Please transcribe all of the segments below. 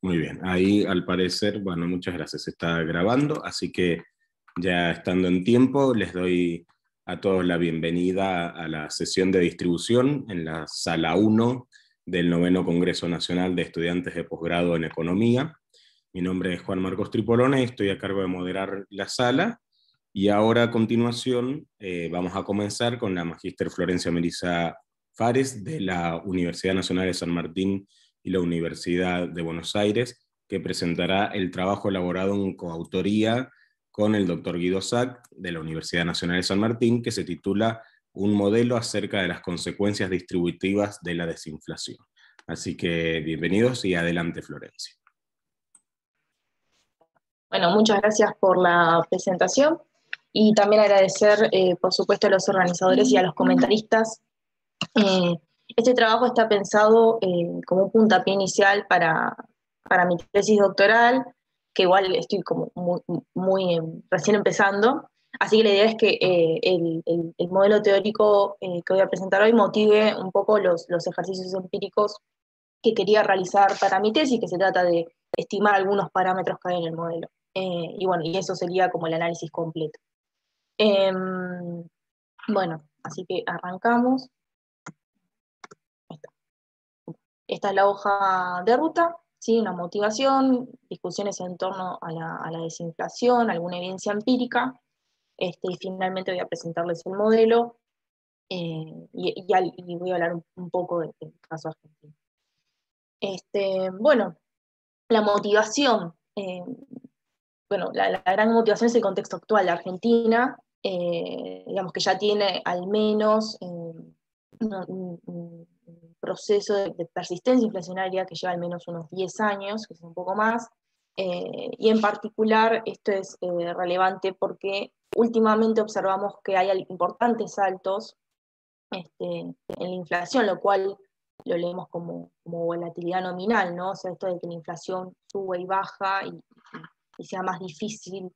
Muy bien, ahí al parecer, bueno, muchas gracias, se está grabando, así que ya estando en tiempo, les doy a todos la bienvenida a la sesión de distribución en la sala 1 del noveno Congreso Nacional de Estudiantes de Posgrado en Economía. Mi nombre es Juan Marcos Tripolone, estoy a cargo de moderar la sala, y ahora a continuación vamos a comenzar con la magíster Florencia Melissa Fares de la Universidad Nacional de San Martín y la Universidad de Buenos Aires, que presentará el trabajo elaborado en coautoría con el doctor Guido Sack de la Universidad Nacional de San Martín, que se titula Un modelo acerca de las consecuencias distributivas de la desinflación. Así que bienvenidos y adelante, Florencia. Bueno, muchas gracias por la presentación y también agradecer, por supuesto, a los organizadores y a los comentaristas. Este trabajo está pensado como un puntapié inicial para mi tesis doctoral, que igual estoy como muy recién empezando. Así que la idea es que el modelo teórico que voy a presentar hoy motive un poco los ejercicios empíricos que quería realizar para mi tesis, que se trata de estimar algunos parámetros que hay en el modelo. Y bueno, y eso sería como el análisis completo. Bueno, así que arrancamos. Esta es la hoja de ruta, ¿sí? Una motivación, discusiones en torno a la desinflación, alguna evidencia empírica, y finalmente voy a presentarles el modelo y voy a hablar un poco del caso argentino. Bueno, la motivación, bueno, la gran motivación es el contexto actual de Argentina, digamos que ya tiene al menos un proceso de persistencia inflacionaria que lleva al menos unos 10 años, que es un poco más, y en particular esto es relevante porque últimamente observamos que hay importantes saltos en la inflación, lo cual lo leemos como volatilidad nominal, ¿no? O sea, esto de que la inflación sube y baja y sea más difícil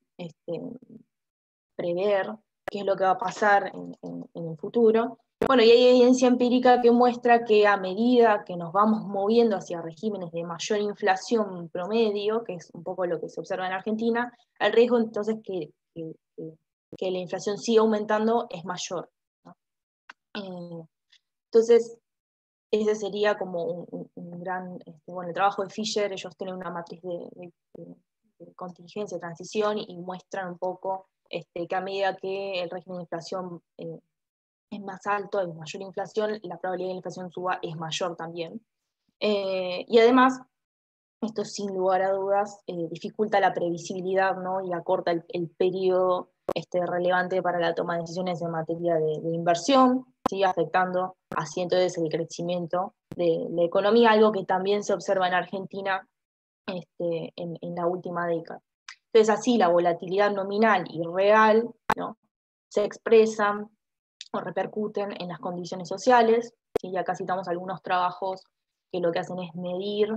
prever qué es lo que va a pasar en el futuro. Bueno, y hay evidencia empírica que muestra que a medida que nos vamos moviendo hacia regímenes de mayor inflación promedio, que es un poco lo que se observa en Argentina, el riesgo entonces que la inflación siga aumentando es mayor, ¿no? Entonces, ese sería como un gran, bueno, el trabajo de Fisher. Ellos tienen una matriz de contingencia, transición, y muestran un poco que a medida que el régimen de inflación es más alto, hay mayor inflación, la probabilidad de que la inflación suba es mayor también. Y además, esto sin lugar a dudas dificulta la previsibilidad, ¿no? Y acorta el periodo relevante para la toma de decisiones en materia de inversión, ¿sí? Afectando así entonces el crecimiento de la economía, algo que también se observa en Argentina en la última década. Entonces así la volatilidad nominal y real, ¿no? Se expresan o repercuten en las condiciones sociales, ¿sí? Y acá citamos algunos trabajos que lo que hacen es medir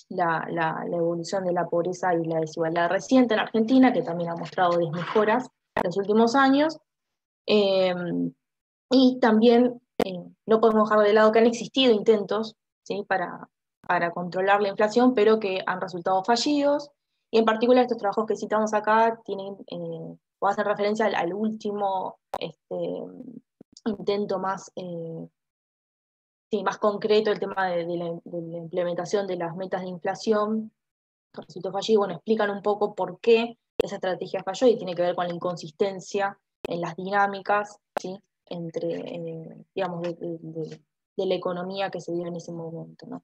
la evolución de la pobreza y la desigualdad reciente en Argentina, que también ha mostrado desmejoras en los últimos años. Y también no podemos dejar de lado que han existido intentos, ¿sí? para controlar la inflación, pero que han resultado fallidos. Y en particular estos trabajos que citamos acá tienen, o hacen referencia al último intento más más concreto, el tema de la implementación de las metas de inflación, que resultó fallido. Bueno, explican un poco por qué esa estrategia falló y tiene que ver con la inconsistencia en las dinámicas, ¿sí? Entre, digamos, de la economía que se dio en ese momento, ¿no?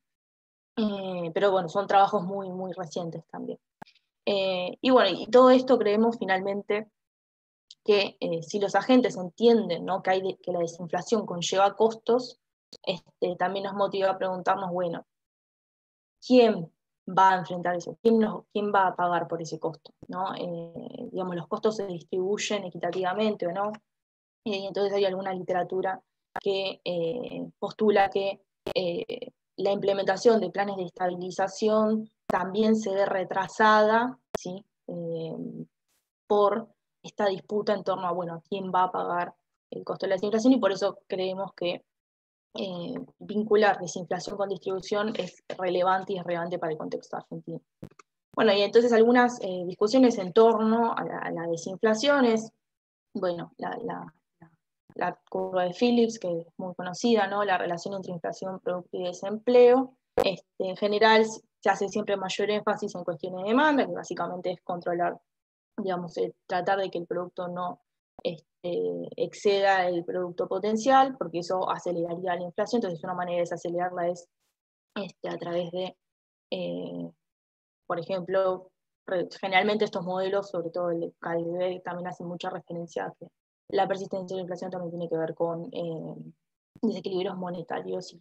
Pero bueno, son trabajos muy recientes también. Y bueno, y todo esto creemos finalmente que si los agentes entienden, ¿no? Que la desinflación conlleva costos, también nos motiva a preguntarnos, bueno, ¿quién va a enfrentar eso? ¿Quién va a pagar por ese costo? ¿No? Digamos, los costos se distribuyen equitativamente o no. Y entonces hay alguna literatura que postula que la implementación de planes de estabilización también se ve retrasada, ¿sí? Por esta disputa en torno a, bueno, quién va a pagar el costo de la desinflación, y por eso creemos que vincular desinflación con distribución es relevante y es relevante para el contexto argentino. Bueno, y entonces algunas discusiones en torno a la desinflación es, bueno, la curva de Phillips, que es muy conocida, ¿no? La relación entre inflación, producto y desempleo. En general se hace siempre mayor énfasis en cuestiones de demanda, que básicamente es controlar, digamos, tratar de que el producto no exceda el producto potencial, porque eso aceleraría la inflación. Entonces una manera de desacelerarla es a través de, por ejemplo, generalmente estos modelos, sobre todo el de KLB, también hacen mucha referencia a que la persistencia de la inflación también tiene que ver con desequilibrios monetarios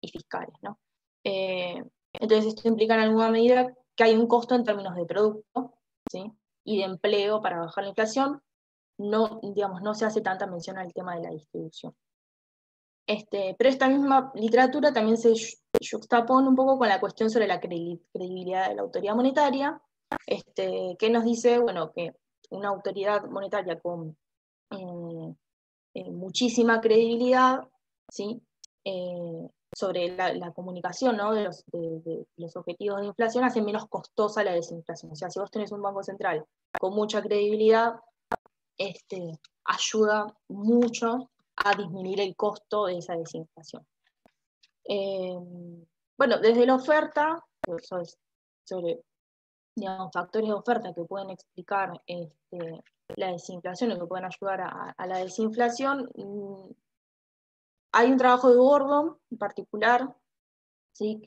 y fiscales, ¿no? Entonces esto implica en alguna medida que hay un costo en términos de producto, ¿sí? Y de empleo para bajar la inflación. No, digamos, no se hace tanta mención al tema de la distribución. Pero esta misma literatura también se juxtapone un poco con la cuestión sobre la credibilidad de la autoridad monetaria, que nos dice, bueno, que una autoridad monetaria con muchísima credibilidad, ¿sí? Sobre la comunicación, ¿no? de los objetivos de inflación, hace menos costosa la desinflación. O sea, si vos tenés un banco central con mucha credibilidad, ayuda mucho a disminuir el costo de esa desinflación. Bueno, desde la oferta, sobre digamos, factores de oferta que pueden explicar la desinflación o que pueden ayudar a la desinflación, hay un trabajo de Gordon en particular, ¿sí?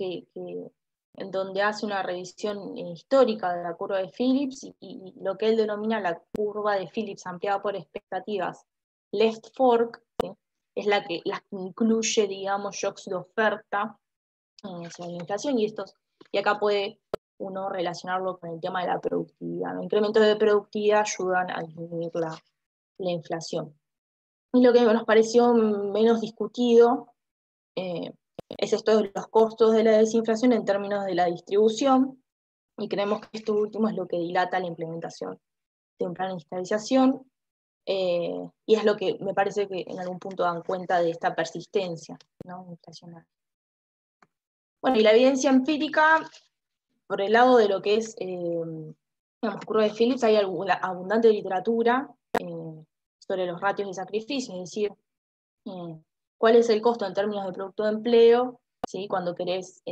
En donde hace una revisión histórica de la curva de Phillips y lo que él denomina la curva de Phillips ampliada por expectativas left fork, ¿sí? Es la que incluye, digamos, shocks de oferta sobre la inflación, y acá puede uno relacionarlo con el tema de la productividad. Los incrementos de productividad ayudan a disminuir la inflación. Y lo que nos pareció menos discutido es esto de los costos de la desinflación en términos de la distribución, y creemos que esto último es lo que dilata la implementación de un plan de digitalización, y es lo que me parece que en algún punto dan cuenta de esta persistencia, ¿no? Inflacionaria. Bueno, y la evidencia empírica, por el lado de lo que es, digamos, curva de Phillips, hay abundante literatura sobre los ratios de sacrificio, es decir, cuál es el costo en términos de producto de empleo, ¿sí? Cuando querés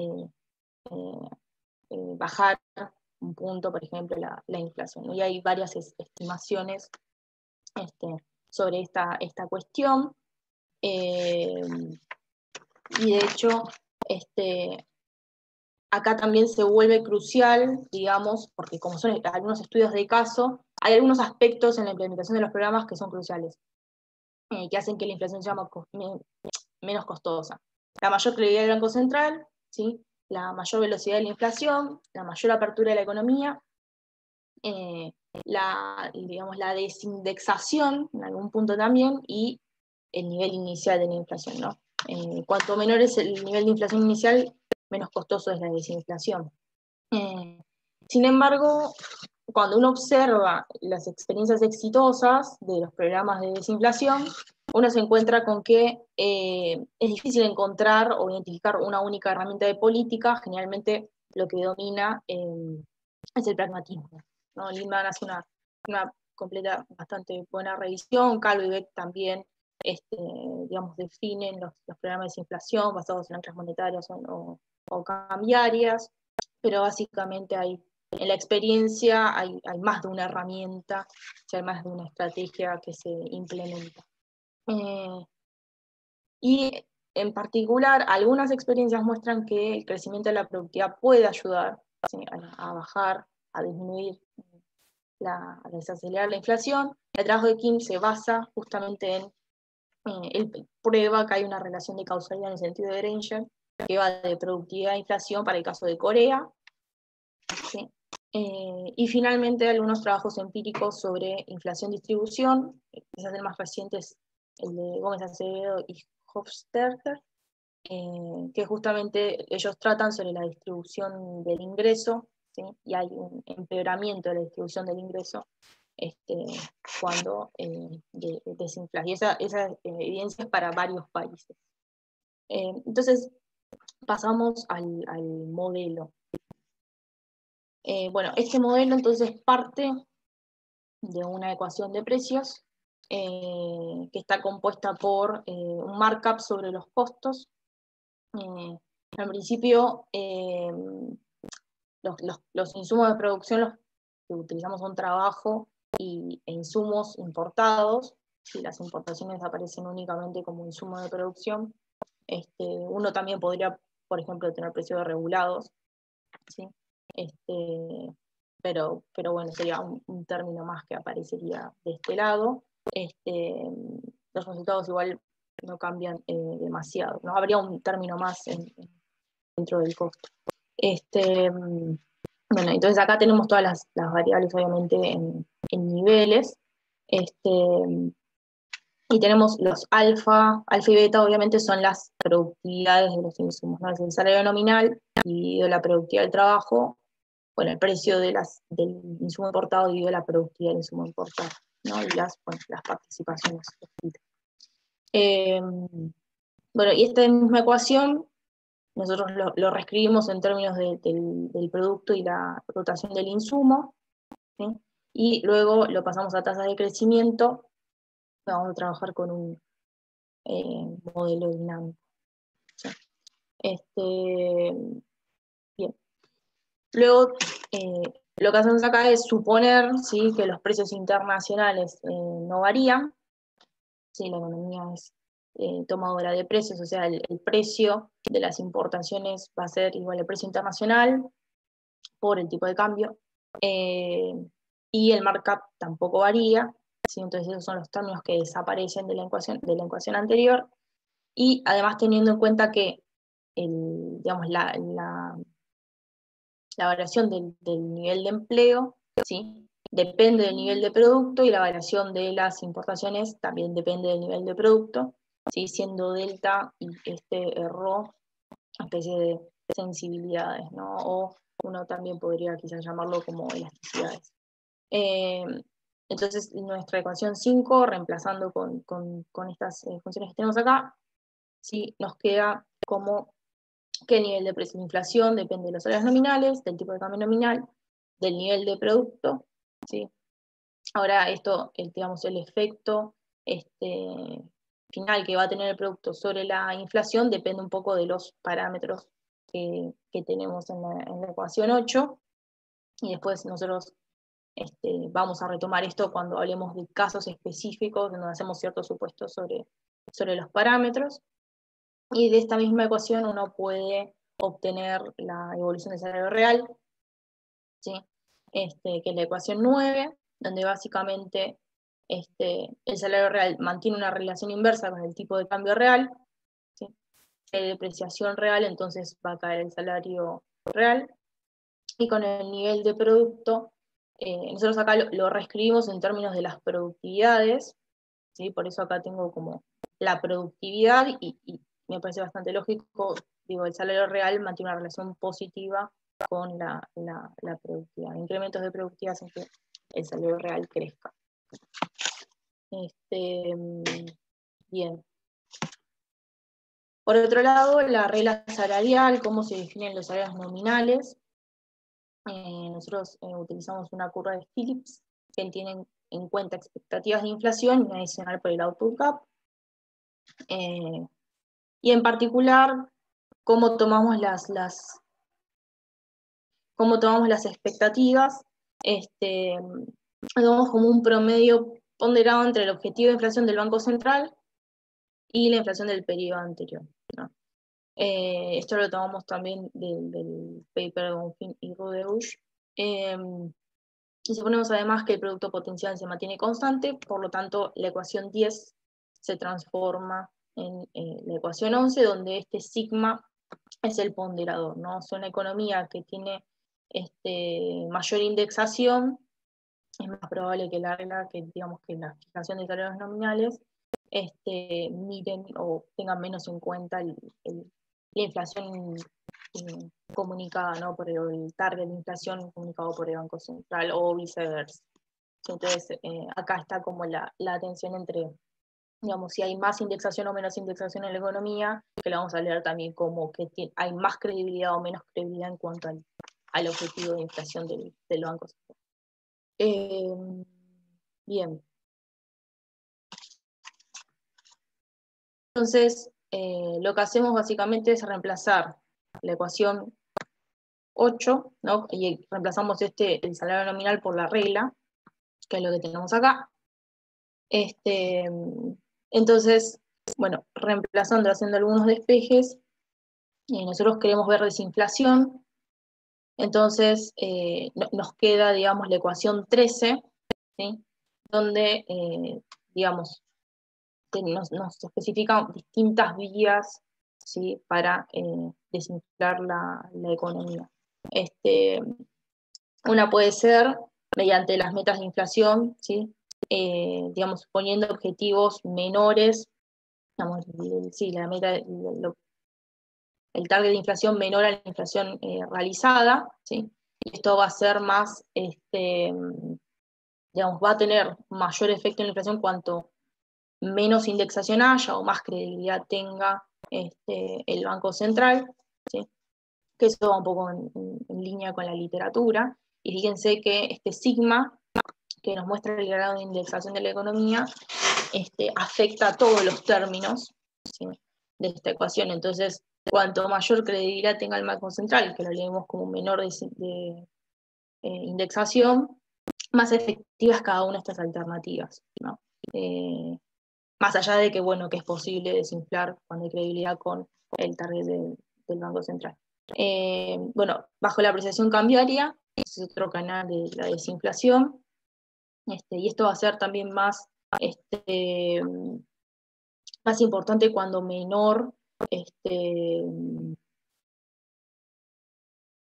bajar un punto, por ejemplo, la inflación, ¿no? Y hay varias estimaciones sobre esta cuestión, y de hecho, acá también se vuelve crucial, digamos, porque como son algunos estudios de caso, hay algunos aspectos en la implementación de los programas que son cruciales, que hacen que la inflación sea menos costosa. La mayor credibilidad del Banco Central, ¿sí? La mayor velocidad de la inflación, la mayor apertura de la economía, digamos, la desindexación en algún punto también, y el nivel inicial de la inflación, ¿no? Cuanto menor es el nivel de inflación inicial, menos costoso es la desinflación. Sin embargo, cuando uno observa las experiencias exitosas de los programas de desinflación, uno se encuentra con que es difícil encontrar o identificar una única herramienta de política. Generalmente lo que domina es el pragmatismo, ¿no? Lindman hace una completa, bastante buena revisión. Calvo y Beck también digamos, definen los programas de desinflación basados en anclas monetarias o cambiarias, pero básicamente en la experiencia hay más de una herramienta, hay más de una estrategia que se implementa. Y en particular, algunas experiencias muestran que el crecimiento de la productividad puede ayudar, ¿sí? a bajar, a disminuir, a desacelerar la inflación. El trabajo de Kim se basa justamente en él prueba que hay una relación de causalidad en el sentido de Granger, que va de productividad a inflación para el caso de Corea. ¿Sí? Y finalmente algunos trabajos empíricos sobre inflación-distribución, quizás el más reciente es el de Gómez Acevedo y Hofstadter, que justamente ellos tratan sobre la distribución del ingreso, ¿sí? Y hay un empeoramiento de la distribución del ingreso cuando desinfla. Y esa evidencia es para varios países. Entonces, pasamos al modelo. Bueno, este modelo entonces parte de una ecuación de precios que está compuesta por un markup sobre los costos. En principio, los insumos de producción los que utilizamos son trabajo e insumos importados. Si las importaciones aparecen únicamente como insumo de producción, uno también podría, por ejemplo, tener precios regulados, ¿sí? Pero bueno, sería un término más que aparecería de este lado. Los resultados igual no cambian demasiado, ¿no? Habría un término más dentro del costo. Bueno, entonces acá tenemos todas las variables, obviamente, en niveles. Y tenemos los alfa y beta, obviamente, son las productividades de los insumos, ¿no? Es el salario nominal dividido la productividad del trabajo, bueno, el precio del insumo importado dividido la productividad del insumo importado, ¿no? Y las participaciones. Bueno, y esta misma ecuación nosotros lo reescribimos en términos del producto y la rotación del insumo, ¿sí? Y luego lo pasamos a tasas de crecimiento. Vamos a trabajar con un modelo dinámico, ¿sí? Bien. Luego, lo que hacemos acá es suponer, ¿sí?, que los precios internacionales no varían. Sí, la economía es tomadora de precios, o sea, el precio de las importaciones va a ser igual al precio internacional por el tipo de cambio, y el markup tampoco varía, ¿sí? Entonces esos son los términos que desaparecen de la ecuación anterior, y además teniendo en cuenta que digamos, la variación del nivel de empleo, ¿sí?, depende del nivel de producto, y la variación de las importaciones también depende del nivel de producto, ¿sí?, siendo delta y error una especie de sensibilidades, ¿no? O uno también podría quizás llamarlo como elasticidades. Entonces, nuestra ecuación 5, reemplazando con estas funciones que tenemos acá, ¿sí?, nos queda como que el nivel de precio de inflación depende de los salarios nominales, del tipo de cambio nominal, del nivel de producto, ¿sí? Ahora esto, digamos, el efecto final que va a tener el producto sobre la inflación depende un poco de los parámetros que tenemos en la ecuación 8, y después nosotros vamos a retomar esto cuando hablemos de casos específicos donde hacemos ciertos supuestos sobre los parámetros. Y de esta misma ecuación uno puede obtener la evolución del salario real, ¿sí?, que es la ecuación 9, donde básicamente el salario real mantiene una relación inversa con el tipo de cambio real, ¿sí? Si hay depreciación real, entonces va a caer el salario real, y con el nivel de producto, nosotros acá lo reescribimos en términos de las productividades, ¿sí? Por eso acá tengo como la productividad, y me parece bastante lógico, digo, el salario real mantiene una relación positiva con la productividad. Incrementos de productividad hacen que el salario real crezca. Bien. Por otro lado, la regla salarial, cómo se definen los salarios nominales. Nosotros utilizamos una curva de Phillips que tiene en cuenta expectativas de inflación y adicional por el output gap. Y en particular, cómo tomamos las expectativas, tomamos como un promedio ponderado entre el objetivo de inflación del Banco Central y la inflación del periodo anterior, ¿no? Esto lo tomamos también del paper de Bonfim y Rodebush. Y suponemos además que el producto potencial se mantiene constante, por lo tanto la ecuación 10 se transforma en la ecuación 11, donde este sigma es el ponderador, ¿no? O sea, una economía que tiene mayor indexación, es más probable que digamos que la fijación de salarios nominales miren o tengan menos en cuenta la inflación comunicada, ¿no?, por el target de inflación comunicado por el Banco Central, o viceversa. Entonces, acá está como la tensión entre digamos, si hay más indexación o menos indexación en la economía, que lo vamos a leer también como que hay más credibilidad o menos credibilidad en cuanto al objetivo de inflación del Banco Central. Bien. Entonces, lo que hacemos básicamente es reemplazar la ecuación 8, ¿no? Y reemplazamos el salario nominal por la regla, que es lo que tenemos acá. Entonces, bueno, reemplazando, haciendo algunos despejes, nosotros queremos ver desinflación, entonces nos queda, digamos, la ecuación 13, ¿sí? Donde, digamos, nos especifican distintas vías, ¿sí? Para desinflar la economía. Una puede ser mediante las metas de inflación, ¿sí? Digamos, poniendo objetivos menores, digamos, sí, la meta, el target de inflación menor a la inflación realizada, ¿sí? Y esto va a ser más, digamos, va a tener mayor efecto en la inflación cuanto menos indexación haya o más credibilidad tenga el Banco Central, ¿sí? Que eso va un poco en línea con la literatura. Y fíjense que este sigma, que nos muestra el grado de indexación de la economía, afecta a todos los términos, ¿sí? De esta ecuación. Entonces, cuanto mayor credibilidad tenga el Banco Central, que lo leemos como menor de indexación, más efectivas cada una de estas alternativas, ¿no? Más allá de que, bueno, que es posible desinflar cuando hay credibilidad con el target del Banco Central. Bueno, bajo la apreciación cambiaria, es otro canal de la desinflación, y esto va a ser también más importante cuando menor,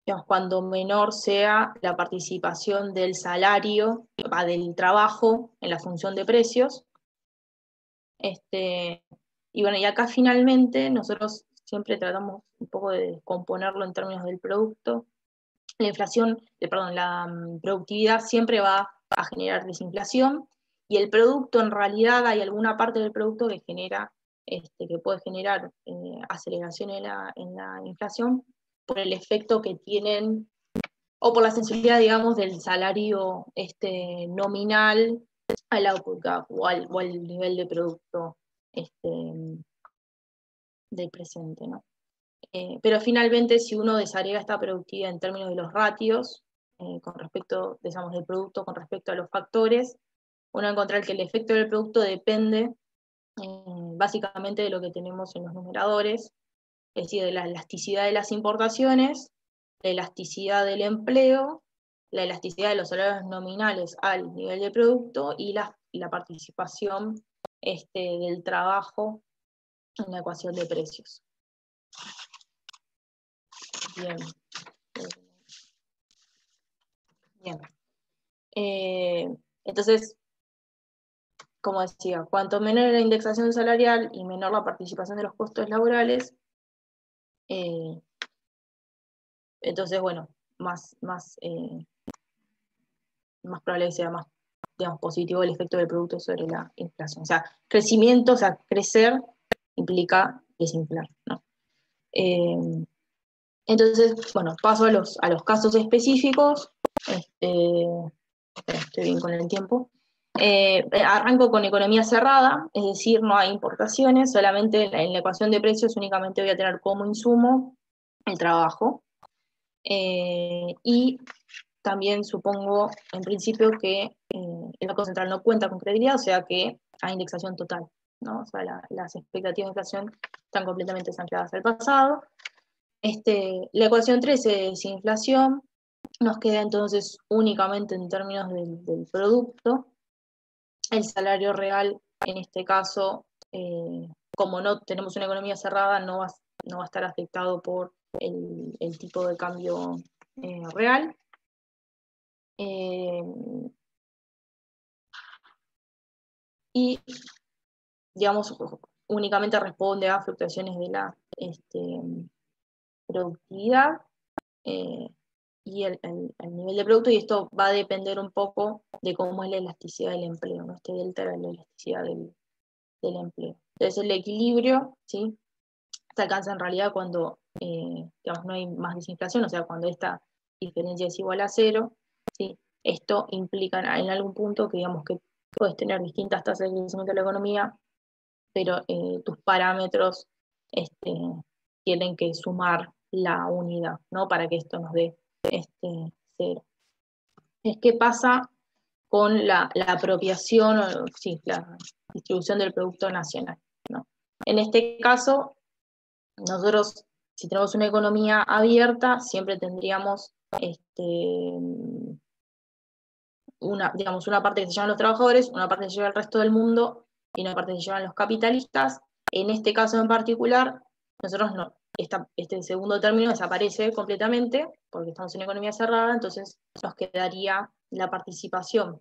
digamos, cuando menor sea la participación del salario, del trabajo en la función de precios. Y bueno, y acá finalmente nosotros siempre tratamos un poco de descomponerlo en términos del producto. La inflación, perdón, la productividad siempre va a generar desinflación, y el producto, en realidad, hay alguna parte del producto que genera, que puede generar aceleración en la inflación por el efecto que tienen, o por la sensibilidad, digamos, del salario nominal al output gap o al nivel de producto del presente, ¿no? Pero finalmente, si uno desagrega esta productividad en términos de los ratios, con respecto, digamos, del producto con respecto a los factores, uno va a encontrar que el efecto del producto depende básicamente de lo que tenemos en los numeradores, es decir, de la elasticidad de las importaciones, la elasticidad del empleo, la elasticidad de los salarios nominales al nivel de producto y la participación del trabajo en la ecuación de precios. Bien. Bien. Entonces, como decía, cuanto menor la indexación salarial y menor la participación de los costos laborales, entonces, bueno, más probable que sea más, digamos, positivo el efecto del producto sobre la inflación. O sea, crecimiento, o sea, crecer implica desinflar, ¿no? Entonces, bueno, paso a los casos específicos. Estoy bien con el tiempo. Arranco con economía cerrada, es decir, no hay importaciones, solamente en la ecuación de precios únicamente voy a tener como insumo el trabajo. Y también supongo, en principio, que el Banco Central no cuenta con credibilidad, o sea que hay indexación total, ¿no? O sea, las expectativas de inflación están completamente ancladas al pasado. La ecuación 13 es inflación, nos queda entonces únicamente en términos del producto. El salario real, en este caso, como no tenemos una economía cerrada, no va a estar afectado por el tipo de cambio real. Y, digamos, únicamente responde a fluctuaciones de la productividad y el nivel de producto, y esto va a depender un poco de cómo es la elasticidad del empleo, ¿no? Delta era la elasticidad del del empleo. Entonces el equilibrio, ¿sí?, se alcanza en realidad cuando digamos, no hay más desinflación, o sea, cuando esta diferencia es igual a cero, ¿sí? Esto implica en algún punto que, digamos, que puedes tener distintas tasas de crecimiento de la economía, pero tus parámetros tienen que sumar la unidad, ¿no?, para que esto nos dé cero. ¿Qué pasa con la apropiación o sí, la distribución del Producto Nacional, ¿no? En este caso, nosotros, si tenemos una economía abierta, siempre tendríamos digamos, una parte que se llevan los trabajadores, una parte que se lleva el resto del mundo y una parte que se llevan los capitalistas. En este caso en particular, nosotros no, este segundo término desaparece completamente porque estamos en una economía cerrada, entonces nos quedaría la participación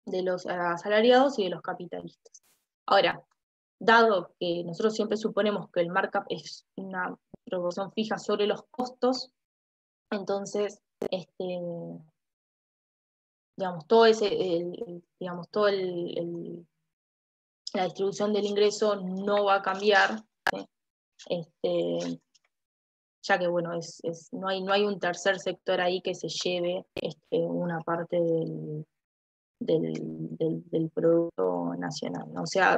de los asalariados y de los capitalistas. Ahora, dado que nosotros siempre suponemos que el markup es una proporción fija sobre los costos, entonces, digamos, la distribución del ingreso no va a cambiar, ¿sí? Ya que, bueno, no hay un tercer sector ahí que se lleve una parte del Producto Nacional, ¿no? O sea,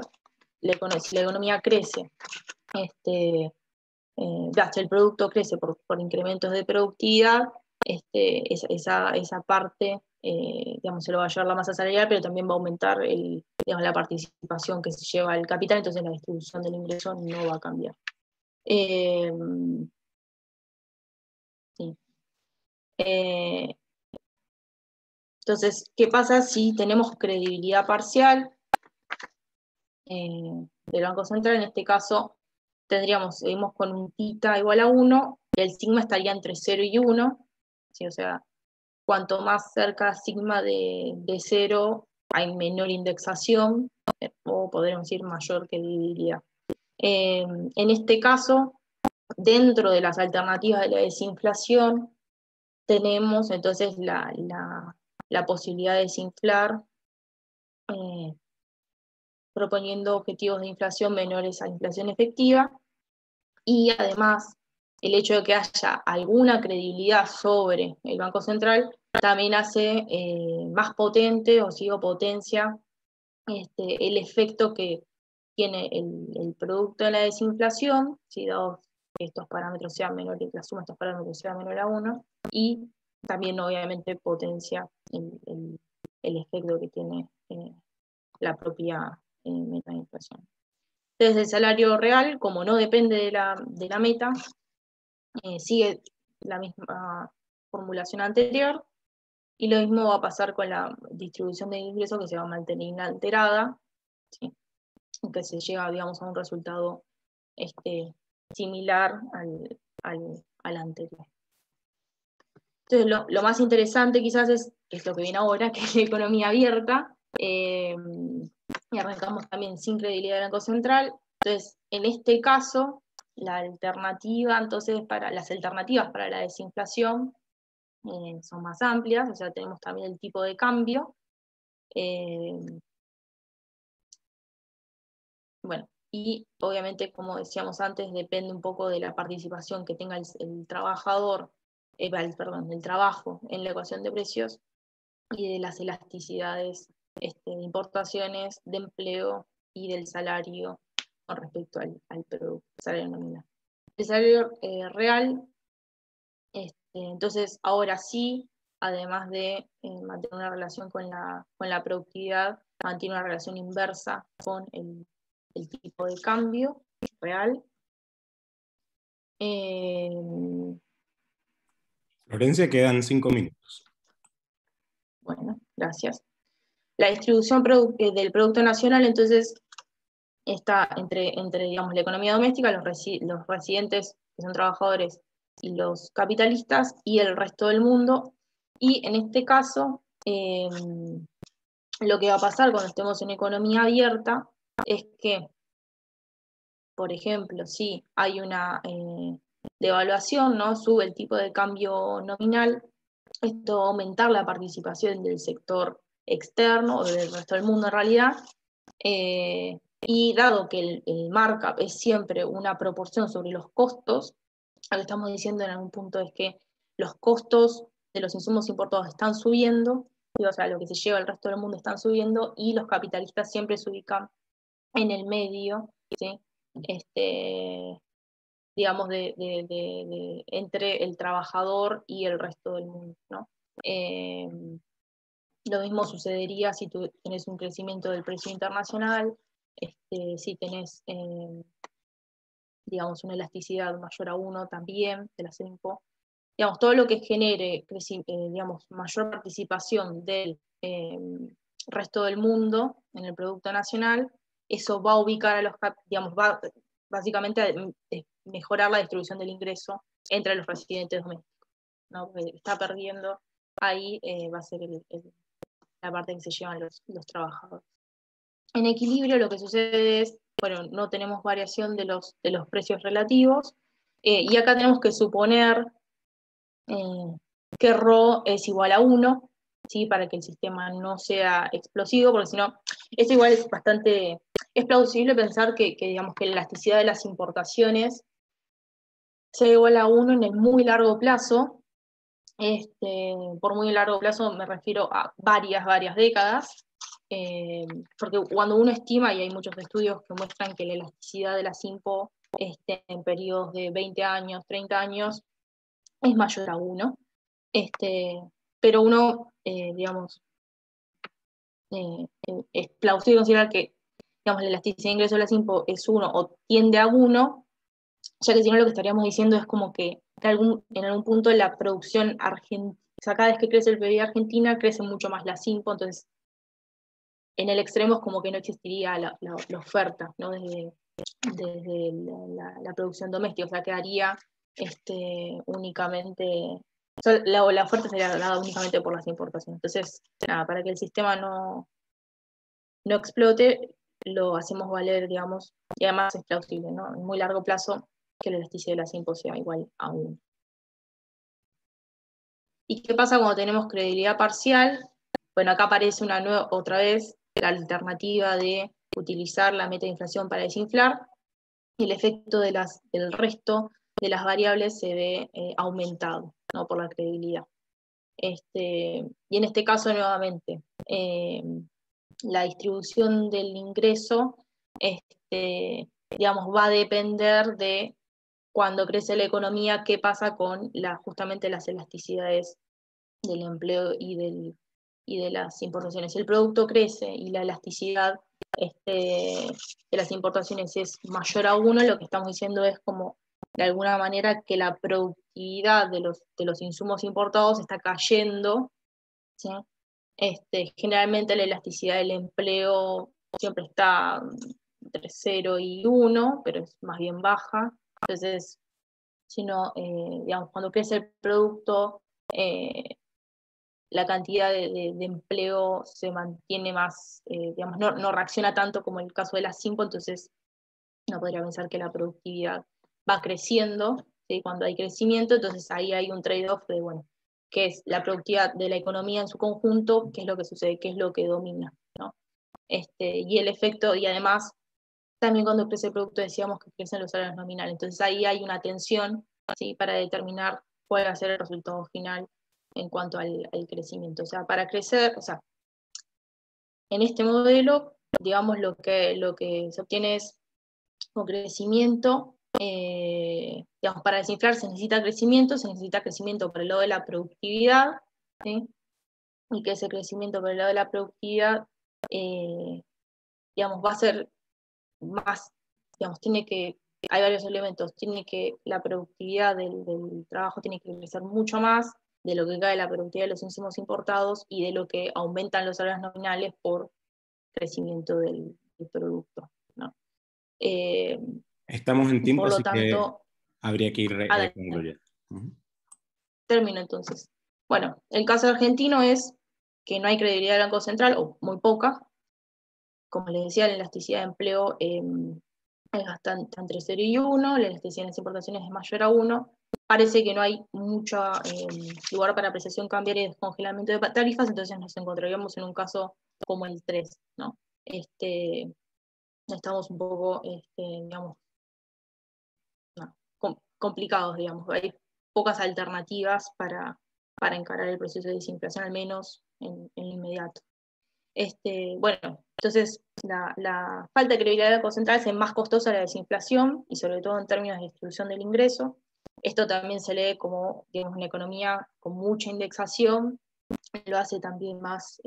si la economía crece, si el producto crece por incrementos de productividad, esa parte, digamos, se lo va a llevar la masa salarial, pero también va a aumentar digamos, la participación que se lleva el capital, entonces la distribución del ingreso no va a cambiar. Sí. Entonces, ¿qué pasa si tenemos credibilidad parcial del Banco Central? En este caso, seguimos con un θ igual a 1, y el sigma estaría entre 0 y 1, ¿sí? O sea, cuanto más cerca sigma de 0, hay menor indexación, o podríamos decir mayor credibilidad. En este caso, dentro de las alternativas de la desinflación, tenemos entonces la posibilidad de desinflar proponiendo objetivos de inflación menores a la inflación efectiva, y además el hecho de que haya alguna credibilidad sobre el Banco Central también hace más potente, o sigo potencia, el efecto que tiene el producto de la desinflación, si dados que estos parámetros sean menores, la suma de estos parámetros sea menor a 1, y también obviamente potencia el efecto que tiene la propia meta de inflación. Desde el salario real, como no depende de la meta, sigue la misma formulación anterior, y lo mismo va a pasar con la distribución del ingreso, que se va a mantener inalterada, ¿sí?, que se llega, digamos, a un resultado similar al anterior. Entonces, lo más interesante quizás es lo que viene ahora, que es la economía abierta, y arrancamos también sin credibilidad del Banco Central. Entonces, en este caso, las alternativas para la desinflación son más amplias, o sea, tenemos también el tipo de cambio. Bueno, y obviamente, como decíamos antes, depende un poco de la participación que tenga el trabajador, el trabajo en la ecuación de precios, y de las elasticidades de importaciones, de empleo y del salario con respecto al producto, salario nominal. El salario real, entonces, ahora sí, además de mantener una relación con la productividad, mantiene una relación inversa con el tipo de cambio real. Florencia, quedan 5 minutos. Bueno, gracias. La distribución del Producto Nacional, entonces, está entre digamos, la economía doméstica, los residentes, que son trabajadores, y los capitalistas, y el resto del mundo. Y en este caso, lo que va a pasar cuando estemos en economía abierta es que, por ejemplo, si hay una devaluación, ¿no?, sube el tipo de cambio nominal, esto va a aumentar la participación del sector externo, o del resto del mundo en realidad, Y dado que el markup es siempre una proporción sobre los costos, lo que estamos diciendo en algún punto es que los costos de los insumos importados están subiendo, o sea, lo que se lleva al resto del mundo están subiendo, y los capitalistas siempre se ubican en el medio, ¿sí? Digamos, entre el trabajador y el resto del mundo, ¿no? Lo mismo sucedería si tú tenés un crecimiento del precio internacional, si tenés, digamos, una elasticidad mayor a 1 también de la CEMPO. Digamos, todo lo que genere, digamos, mayor participación del resto del mundo en el Producto Nacional, eso va a ubicar a los, digamos, va básicamente a mejorar la distribución del ingreso entre los residentes domésticos, ¿no? Porque está perdiendo ahí, va a ser la parte que se llevan los trabajadores. En equilibrio lo que sucede es, bueno, no tenemos variación de los precios relativos, y acá tenemos que suponer que ρ es igual a 1, ¿sí? Para que el sistema no sea explosivo, porque si no, esto igual es plausible pensar digamos, que la elasticidad de las importaciones sea igual a 1 en el muy largo plazo. Por muy largo plazo me refiero a varias décadas, porque cuando uno estima, y hay muchos estudios que muestran que la elasticidad de la SIMPO en periodos de 20 años, 30 años, es mayor a 1, pero uno, digamos, es plausible considerar que, digamos, la elasticidad de ingreso de la SIMPO es 1 o tiende a 1, ya que si no lo que estaríamos diciendo es como que en algún punto la producción argentina, o sea, cada vez que crece el PIB Argentina, crece mucho más la SIMPO, entonces en el extremo es como que no existiría la oferta, ¿no? Desde la producción doméstica, o sea, quedaría únicamente, o sea, la oferta sería dada únicamente por las importaciones. Entonces, nada, para que el sistema no explote, lo hacemos valer, digamos, y además es plausible, ¿no? En muy largo plazo, que la elasticidad de la SIMPO sea igual a 1. ¿Y qué pasa cuando tenemos credibilidad parcial? Bueno, acá aparece otra vez la alternativa de utilizar la meta de inflación para desinflar, y el efecto del resto de las variables se ve aumentado, ¿no? Por la credibilidad. Y en este caso, nuevamente, la distribución del ingreso, digamos, va a depender de cuando crece la economía, qué pasa con justamente las elasticidades del empleo y de las importaciones. Si el producto crece y la elasticidad de las importaciones es mayor a 1, lo que estamos diciendo es como, de alguna manera, que la productividad de los insumos importados está cayendo, ¿sí? Generalmente la elasticidad del empleo siempre está entre 0 y 1, pero es más bien baja. Entonces, digamos, cuando crece el producto, la cantidad de empleo se mantiene más, digamos, no reacciona tanto como en el caso de las 5, entonces no podría pensar que la productividad va creciendo, ¿sí? Cuando hay crecimiento, entonces ahí hay un trade-off de, bueno, qué es la productividad de la economía en su conjunto, qué es lo que sucede, qué es lo que domina, ¿no? Y el efecto, y además, también cuando crece el producto decíamos que crecen los salarios nominales, entonces ahí hay una tensión, ¿sí? Para determinar cuál va a ser el resultado final en cuanto al crecimiento. O sea, para crecer, o sea, en este modelo, digamos, lo que se obtiene es con crecimiento, digamos, para desinflar se necesita crecimiento por el lado de la productividad, ¿sí? Y que ese crecimiento por el lado de la productividad, digamos, va a ser más, digamos, hay varios elementos, la productividad del trabajo tiene que crecer mucho más de lo que cae la productividad de los insumos importados y de lo que aumentan los salarios nominales por crecimiento del producto, ¿no? Estamos en tiempo, Por lo así que tanto, habría que ir concluyendo. termino entonces. Bueno, el caso argentino es que no hay credibilidad del Banco Central, o muy poca. Como les decía, la elasticidad de empleo es bastante entre 0 y 1, la elasticidad en las importaciones es mayor a 1. Parece que no hay mucho lugar para apreciación cambiaria y descongelamiento de tarifas, entonces nos encontraríamos en un caso como el 3, ¿no? estamos un poco, digamos, complicados, digamos. Hay pocas alternativas para encarar el proceso de desinflación, al menos en lo inmediato. Bueno, entonces la falta de credibilidad del Banco Central hace más costosa la desinflación, y sobre todo en términos de distribución del ingreso. Esto también se lee como, digamos, una economía con mucha indexación, lo hace también más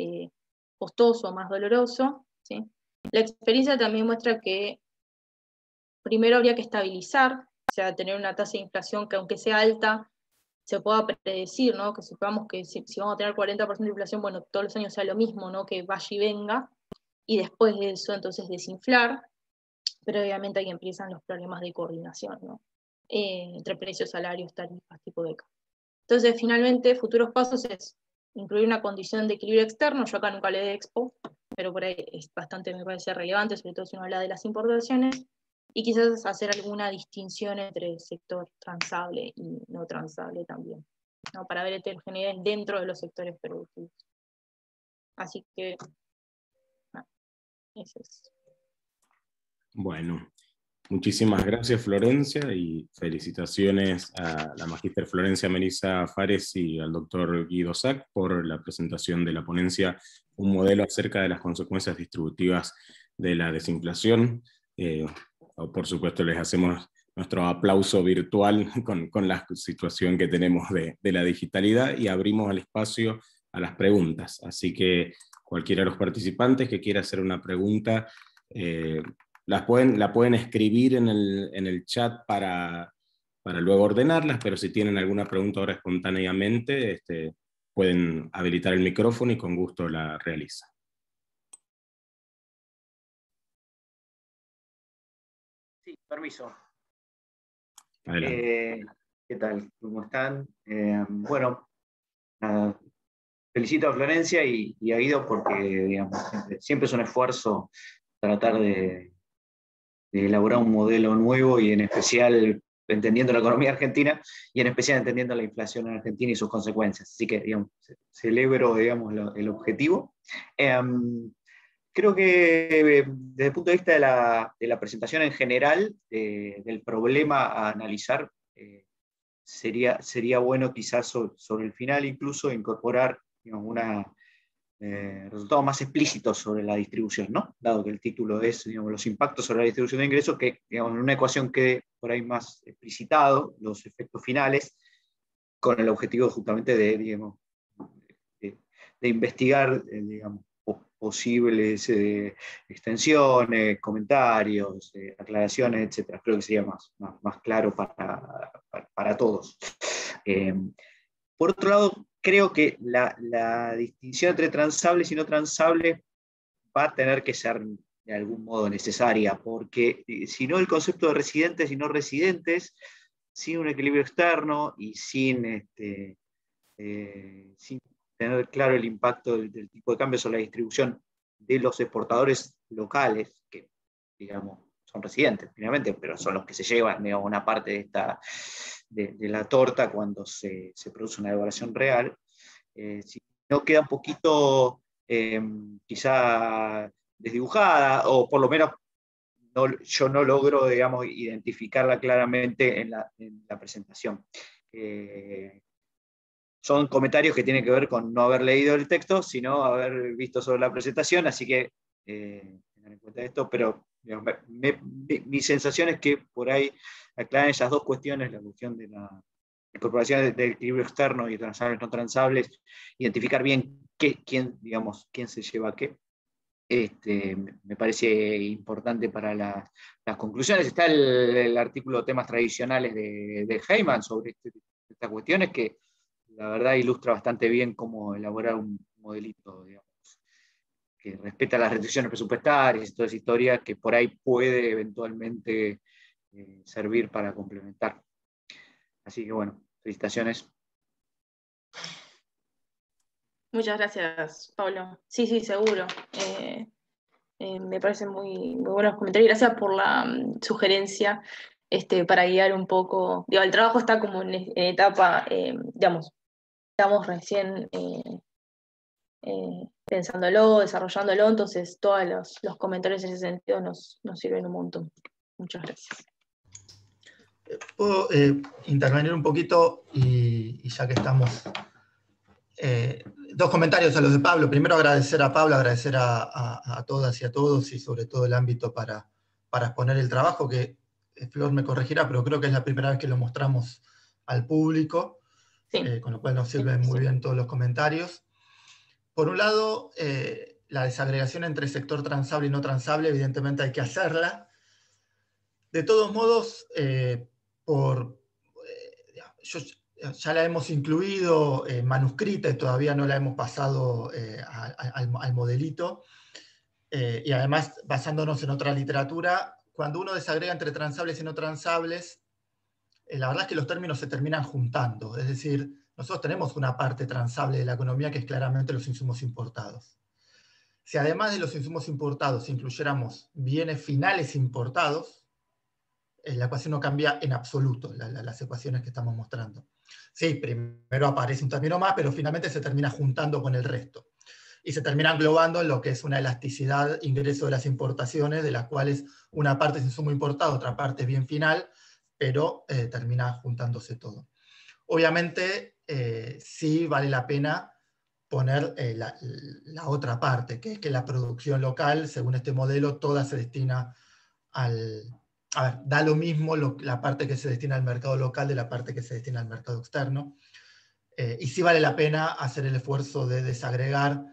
costoso, más doloroso, ¿sí? La experiencia también muestra que primero habría que estabilizar, o sea, tener una tasa de inflación que, aunque sea alta, se pueda predecir, ¿no? Que sepamos que si vamos a tener 40% de inflación, bueno, todos los años sea lo mismo, ¿no? Que vaya y venga, y después de eso entonces desinflar, pero obviamente ahí empiezan los problemas de coordinación, ¿no? Entre precios, salarios, tarifas, tipo de cambio. Entonces, finalmente, futuros pasos es incluir una condición de equilibrio externo. Yo acá nunca hablé de Expo, pero por ahí es bastante, me parece, relevante, sobre todo si uno habla de las importaciones, y quizás hacer alguna distinción entre el sector transable y no transable también, ¿no? Para ver heterogeneidades dentro de los sectores productivos. Así que, no, eso es. Bueno, muchísimas gracias, Florencia, y felicitaciones a la magíster Florencia Melissa Fares y al doctor Guido Sack por la presentación de la ponencia Un modelo acerca de las consecuencias distributivas de la desinflación. Por supuesto, les hacemos nuestro aplauso virtual con la situación que tenemos de la digitalidad, y abrimos el espacio a las preguntas. Así que cualquiera de los participantes que quiera hacer una pregunta, la pueden escribir en el chat para luego ordenarlas, pero si tienen alguna pregunta ahora espontáneamente, pueden habilitar el micrófono y con gusto la realizan. Sí, permiso. Adelante. ¿Qué tal? ¿Cómo están? Bueno, nada, felicito a Florencia y a Guido porque, digamos, siempre es un esfuerzo tratar de elaborar un modelo nuevo, y en especial entendiendo la economía argentina, y en especial entendiendo la inflación en Argentina y sus consecuencias. Así que, digamos, celebro, digamos, el objetivo. Creo que desde el punto de vista de la presentación en general, del problema a analizar, sería bueno quizás sobre el final incluso incorporar, digamos, resultados más explícitos sobre la distribución, ¿no? Dado que el título es, digamos, los impactos sobre la distribución de ingresos, que, digamos, en una ecuación quede por ahí más explicitado los efectos finales, con el objetivo justamente de, digamos, de investigar, digamos, posibles extensiones, comentarios, aclaraciones, etc. Creo que sería más claro para todos. Por otro lado, creo que la distinción entre transables y no transables va a tener que ser de algún modo necesaria, porque si no, el concepto de residentes y no residentes, sin un equilibrio externo y sin tener claro el impacto del tipo de cambio sobre la distribución de los exportadores locales, que, digamos, son residentes finalmente, pero son los que se llevan, digamos, una parte de la torta cuando se produce una devaluación real. Si no, queda un poquito quizá desdibujada, o por lo menos yo no logro, digamos, identificarla claramente en la presentación. Son comentarios que tienen que ver con no haber leído el texto, sino haber visto sobre la presentación, así que tengan en cuenta esto, pero, digamos, mi sensación es que por ahí aclaran esas dos cuestiones, la cuestión de la incorporación del equilibrio externo y transables no transables, identificar bien quién se lleva qué. Me parece importante para las conclusiones. Está el artículo Temas Tradicionales de Heyman sobre estas cuestiones, que la verdad ilustra bastante bien cómo elaborar un modelito, digamos, que respeta las restricciones presupuestarias y toda esa historia, que por ahí puede eventualmente servir para complementar. Así que bueno, felicitaciones. Muchas gracias, Pablo. Sí, seguro. Me parecen muy buenos comentarios. Gracias por la sugerencia, para guiar un poco. Digo, el trabajo está como en etapa, digamos, estamos recién pensándolo, desarrollándolo, entonces todos los comentarios en ese sentido nos sirven un montón. Muchas gracias. Puedo intervenir un poquito y ya que estamos... dos comentarios a los de Pablo. Primero agradecer a Pablo, agradecer a todas y a todos, y sobre todo el ámbito para exponer el trabajo, que Flor me corregirá, pero creo que es la primera vez que lo mostramos al público, sí. Con lo cual nos sirven muy bien todos los comentarios. Por un lado, la desagregación entre sector transable y no transable, evidentemente hay que hacerla. De todos modos, ya la hemos incluido manuscrita y todavía no la hemos pasado al modelito. Y además, basándonos en otra literatura, cuando uno desagrega entre transables y no transables, la verdad es que los términos se terminan juntando. Es decir, nosotros tenemos una parte transable de la economía que es claramente los insumos importados. Si además de los insumos importados incluyéramos bienes finales importados, la ecuación no cambia en absoluto, las ecuaciones que estamos mostrando. Sí, primero aparece un término más, pero finalmente se termina juntando con el resto. Y se termina englobando en lo que es una elasticidad ingreso de las importaciones, de las cuales una parte es insumo importado, otra parte es bien final, pero termina juntándose todo. Obviamente, sí vale la pena poner la otra parte, que es que la producción local, según este modelo, toda se destina al... A ver, da lo mismo la parte que se destina al mercado local de la parte que se destina al mercado externo. Y sí vale la pena hacer el esfuerzo de desagregar.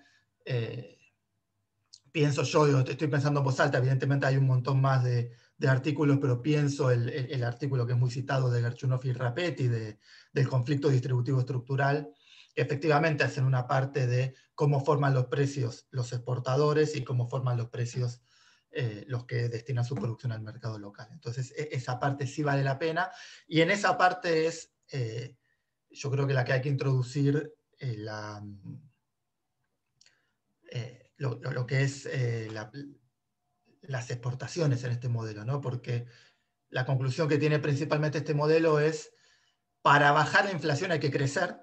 Pienso yo, estoy pensando en voz alta, evidentemente hay un montón más de artículos, pero pienso el artículo que es muy citado de Gerchunov y Rapetti, del conflicto distributivo estructural, que efectivamente hacen una parte de cómo forman los precios los exportadores y cómo forman los precios los que destinan su producción al mercado local. Entonces, esa parte sí vale la pena, y en esa parte es, yo creo que la que hay que introducir lo que es las exportaciones en este modelo, ¿no? Porque la conclusión que tiene principalmente este modelo es, para bajar la inflación hay que crecer,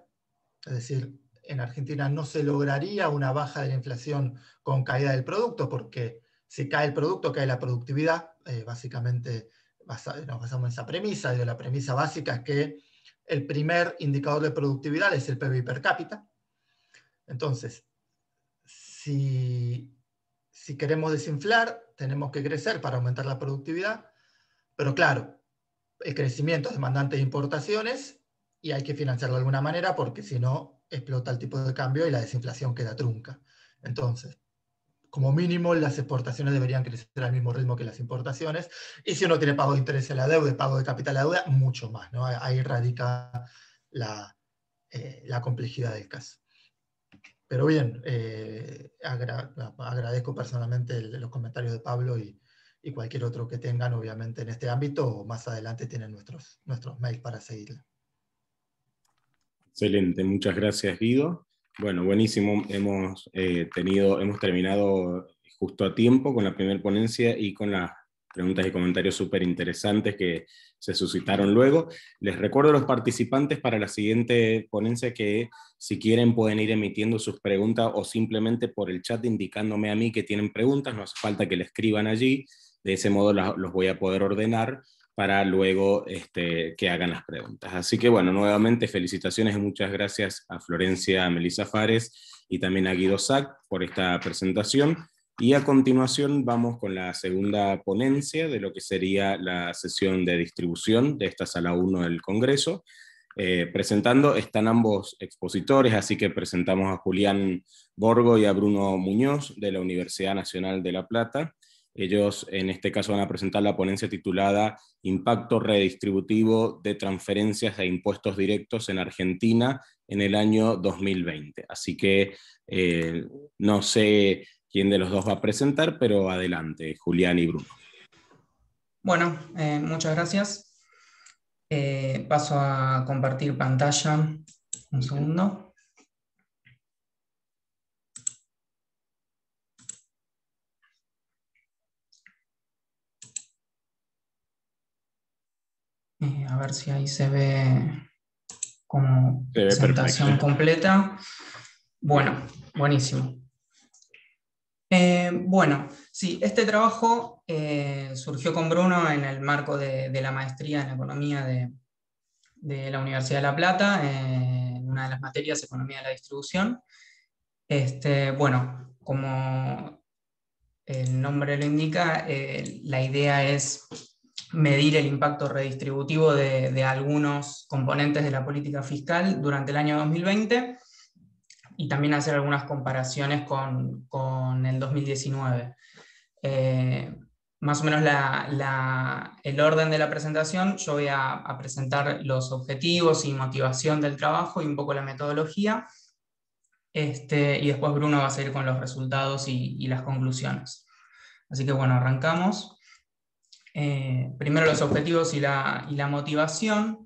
es decir, en Argentina no se lograría una baja de la inflación con caída del producto, porque si cae el producto, cae la productividad. Básicamente nos basamos en esa premisa, y la premisa básica es que el primer indicador de productividad es el PBI per cápita. Entonces, si queremos desinflar, tenemos que crecer para aumentar la productividad, pero claro, el crecimiento es demandante de importaciones y hay que financiarlo de alguna manera, porque si no, explota el tipo de cambio y la desinflación queda trunca. Entonces, como mínimo, las exportaciones deberían crecer al mismo ritmo que las importaciones, y si uno tiene pago de interés en la deuda y pago de capital a la deuda, mucho más, ¿no? Ahí radica la complejidad del caso. Pero bien, agradezco personalmente los comentarios de Pablo y cualquier otro que tengan, obviamente, en este ámbito, o más adelante tienen nuestros mails para seguirla. Excelente, muchas gracias, Guido. Bueno, buenísimo, hemos terminado justo a tiempo con la primera ponencia y con las preguntas y comentarios súper interesantes que se suscitaron luego. Les recuerdo a los participantes para la siguiente ponencia que, si quieren, pueden ir emitiendo sus preguntas o simplemente por el chat indicándome a mí que tienen preguntas, no hace falta que le escriban allí, de ese modo los voy a poder ordenar para luego que hagan las preguntas. Así que bueno, nuevamente felicitaciones y muchas gracias a Florencia Melissa Fares y también a Guido Sack por esta presentación. Y a continuación vamos con la segunda ponencia de lo que sería la sesión de distribución de esta sala 1 del Congreso. Presentando están ambos expositores, así que presentamos a Julián Borgo y a Bruno Muñoz de la Universidad Nacional de La Plata. Ellos en este caso van a presentar la ponencia titulada Impacto redistributivo de transferencias e impuestos directos en Argentina en el año 2020. Así que no sé quién de los dos va a presentar, pero adelante, Julián y Bruno. Bueno, muchas gracias. Paso a compartir pantalla. Un segundo. A ver si ahí se ve como presentación completa. Bueno, Buenísimo. Bueno, sí, este trabajo surgió con Bruno en el marco de la maestría en economía de la Universidad de La Plata, en una de las materias, economía de la distribución. Bueno, como el nombre lo indica, la idea es medir el impacto redistributivo de algunos componentes de la política fiscal durante el año 2020 y también hacer algunas comparaciones con el 2019. Más o menos el orden de la presentación, yo voy a presentar los objetivos y motivación del trabajo y un poco la metodología, y después Bruno va a seguir con los resultados y las conclusiones. Así que bueno, arrancamos. Primero los objetivos y la motivación.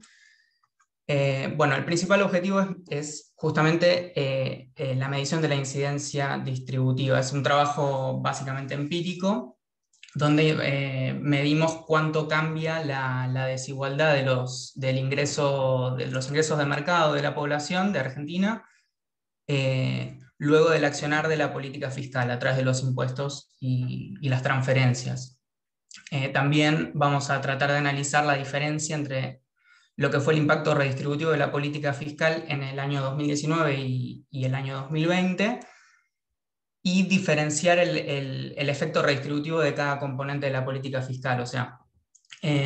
Bueno, el principal objetivo es justamente la medición de la incidencia distributiva. Es un trabajo básicamente empírico, donde medimos cuánto cambia la desigualdad de los ingresos de mercado de la población de Argentina, luego del accionar de la política fiscal a través de los impuestos y las transferencias. También vamos a tratar de analizar la diferencia entre lo que fue el impacto redistributivo de la política fiscal en el año 2019 y el año 2020, y diferenciar el efecto redistributivo de cada componente de la política fiscal. O sea,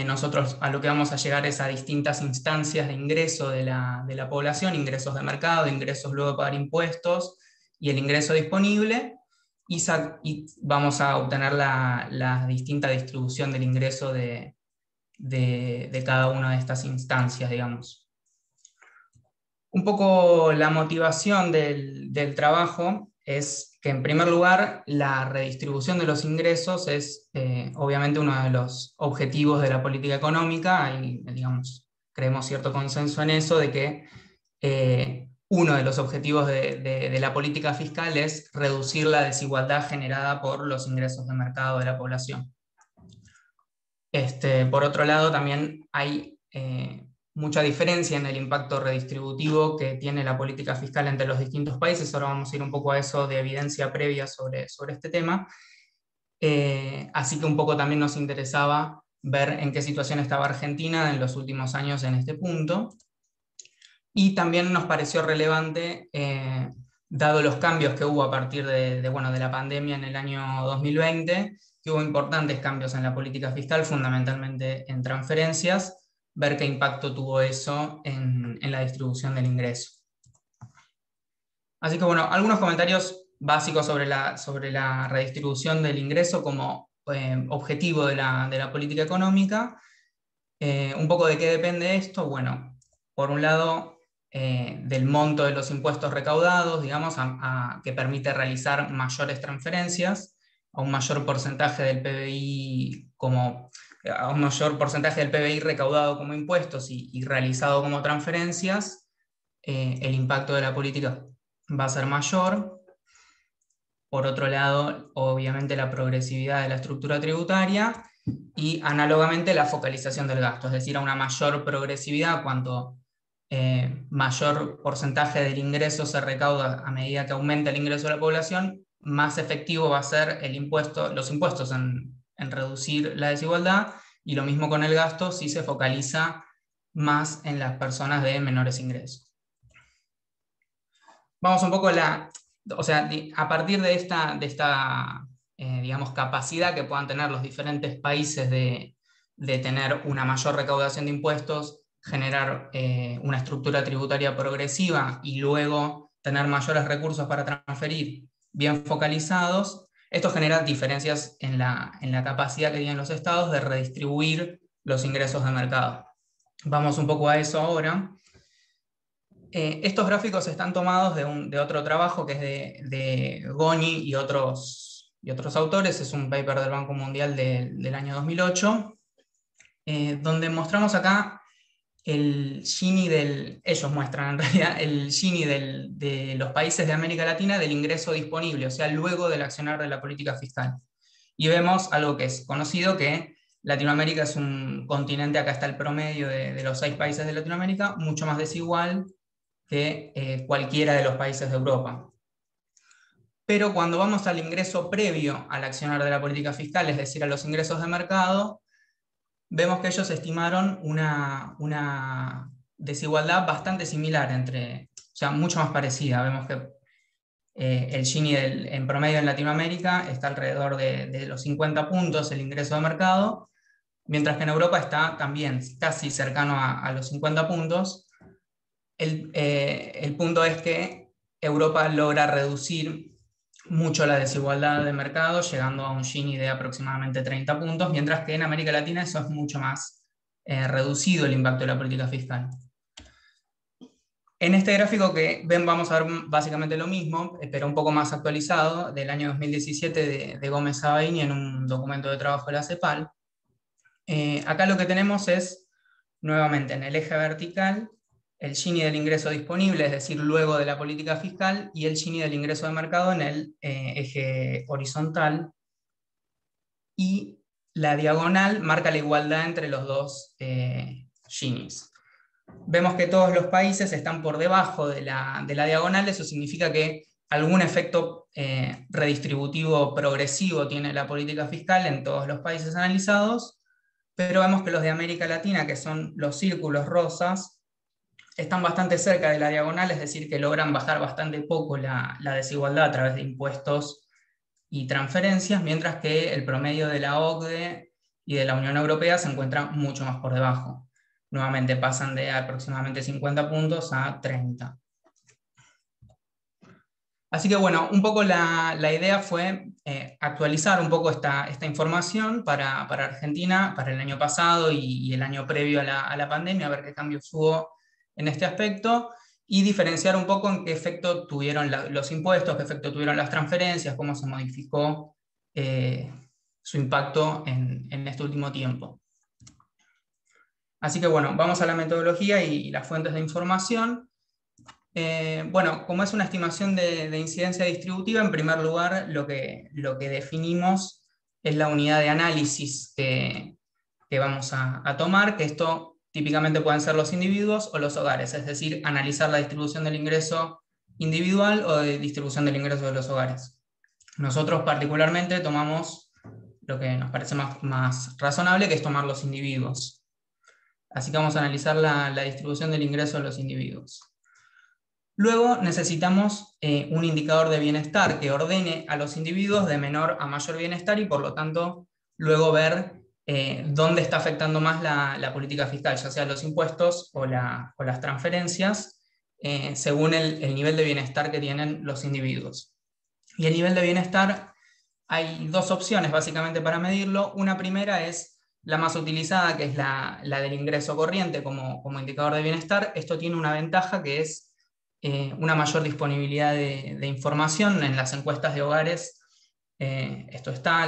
nosotros a lo que vamos a llegar es a distintas instancias de ingreso de la población, ingresos de mercado, ingresos luego de pagar impuestos y el ingreso disponible, y vamos a obtener la distinta distribución del ingreso de cada una de estas instancias, digamos. Un poco la motivación del trabajo es que, en primer lugar, la redistribución de los ingresos es obviamente uno de los objetivos de la política económica, y digamos, creemos cierto consenso en eso, de que uno de los objetivos de la política fiscal es reducir la desigualdad generada por los ingresos de mercado de la población. Por otro lado, también hay mucha diferencia en el impacto redistributivo que tiene la política fiscal entre los distintos países. Ahora vamos a ir un poco a eso de evidencia previa sobre este tema. Así que un poco también nos interesaba ver en qué situación estaba Argentina en los últimos años en este punto. Y también nos pareció relevante, dado los cambios que hubo a partir de la pandemia en el año 2020, que hubo importantes cambios en la política fiscal, fundamentalmente en transferencias, ver qué impacto tuvo eso en la distribución del ingreso. Así que bueno, algunos comentarios básicos sobre la redistribución del ingreso como objetivo de la política económica. Un poco de qué depende esto. Bueno, por un lado, del monto de los impuestos recaudados, digamos, que permite realizar mayores transferencias a un mayor porcentaje del PBI recaudado como impuestos y realizado como transferencias, el impacto de la política va a ser mayor. Por otro lado, obviamente la progresividad de la estructura tributaria y análogamente la focalización del gasto, es decir, a una mayor progresividad cuanto mayor porcentaje del ingreso se recauda a medida que aumenta el ingreso de la población, más efectivo va a ser los impuestos en reducir la desigualdad, y lo mismo con el gasto si se focaliza más en las personas de menores ingresos. Vamos un poco a partir de esta digamos, capacidad que puedan tener los diferentes países de tener una mayor recaudación de impuestos, generar una estructura tributaria progresiva y luego tener mayores recursos para transferir bien focalizados. Esto genera diferencias en la capacidad que tienen los estados de redistribuir los ingresos de mercado. Vamos un poco a eso ahora. Estos gráficos están tomados de otro trabajo que es de Goni y otros autores. Es un paper del Banco Mundial del año 2008, donde mostramos acá el Gini ellos muestran en realidad el Gini de los países de América Latina del ingreso disponible, o sea, luego del accionar de la política fiscal. Y vemos algo que es conocido, que Latinoamérica es un continente, acá está el promedio de los 6 países de Latinoamérica, mucho más desigual que cualquiera de los países de Europa. pero cuando vamos al ingreso previo al accionar de la política fiscal, es decir, a los ingresos de mercado, vemos que ellos estimaron una desigualdad bastante similar o sea, mucho más parecida. Vemos que el Gini en promedio en Latinoamérica está alrededor de los 50 puntos el ingreso de mercado, mientras que en Europa está también casi cercano a los 50 puntos. El punto es que Europa logra reducir mucho la desigualdad de mercado, llegando a un Gini de aproximadamente 30 puntos, mientras que en América Latina eso es mucho más reducido el impacto de la política fiscal. En este gráfico que ven vamos a ver básicamente lo mismo, pero un poco más actualizado, del año 2017 de Gómez Sabaini en un documento de trabajo de la CEPAL. Acá lo que tenemos es, nuevamente, en el eje vertical, el Gini del ingreso disponible, es decir, luego de la política fiscal, y el Gini del ingreso de mercado en el eje horizontal. Y la diagonal marca la igualdad entre los dos Ginis. Vemos que todos los países están por debajo de la diagonal, eso significa que algún efecto redistributivo progresivo tiene la política fiscal en todos los países analizados, pero vemos que los de América Latina, que son los círculos rosas, están bastante cerca de la diagonal, es decir, que logran bajar bastante poco la desigualdad a través de impuestos y transferencias, mientras que el promedio de la OCDE y de la Unión Europea se encuentra mucho más por debajo. Nuevamente pasan de aproximadamente 50 puntos a 30. Así que bueno, un poco la idea fue actualizar un poco esta información para Argentina, para el año pasado y el año previo a la pandemia, a ver qué cambios hubo en este aspecto, y diferenciar un poco en qué efecto tuvieron los impuestos, qué efecto tuvieron las transferencias, cómo se modificó su impacto en este último tiempo. Así que bueno, vamos a la metodología y las fuentes de información. Bueno, como es una estimación de incidencia distributiva, en primer lugar lo que definimos es la unidad de análisis que vamos a tomar, que esto típicamente pueden ser los individuos o los hogares, es decir, analizar la distribución del ingreso individual o de distribución del ingreso de los hogares. Nosotros particularmente tomamos lo que nos parece más razonable, que es tomar los individuos. Así que vamos a analizar la distribución del ingreso de los individuos. Luego necesitamos un indicador de bienestar que ordene a los individuos de menor a mayor bienestar y por lo tanto luego ver dónde está afectando más la política fiscal, ya sea los impuestos o las transferencias, según el nivel de bienestar que tienen los individuos. Y el nivel de bienestar, hay dos opciones básicamente para medirlo. Una primera es la más utilizada, que es la del ingreso corriente como indicador de bienestar. Esto tiene una ventaja que es una mayor disponibilidad de información en las encuestas de hogares. Esto está,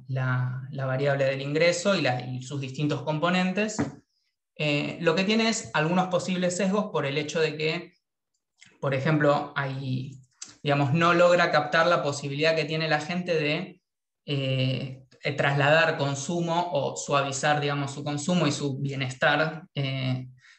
la variable del ingreso y sus distintos componentes. Lo que tiene es algunos posibles sesgos por el hecho de que, por ejemplo, no logra captar la posibilidad que tiene la gente de trasladar consumo o suavizar, digamos, su consumo y su bienestar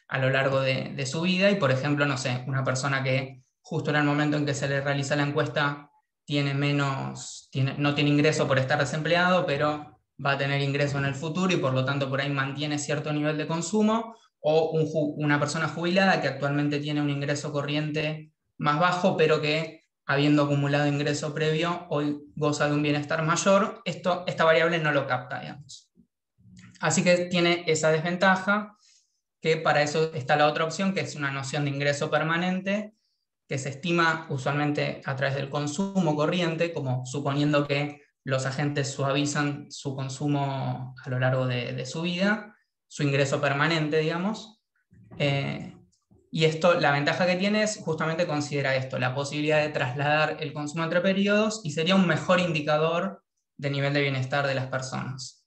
a lo largo de su vida. Y, por ejemplo, no sé, una persona que justo en el momento en que se le realiza la encuesta no tiene ingreso por estar desempleado, pero va a tener ingreso en el futuro y por lo tanto por ahí mantiene cierto nivel de consumo, o una persona jubilada que actualmente tiene un ingreso corriente más bajo, pero que habiendo acumulado ingreso previo, hoy goza de un bienestar mayor. Esta variable no lo capta, digamos. Así que tiene esa desventaja, que para eso está la otra opción, que es una noción de ingreso permanente, que se estima usualmente a través del consumo corriente, como suponiendo que los agentes suavizan su consumo a lo largo de su vida, su ingreso permanente, digamos. Y esto, la ventaja que tiene es justamente considera esto, la posibilidad de trasladar el consumo entre periodos, y sería un mejor indicador de nivel de bienestar de las personas.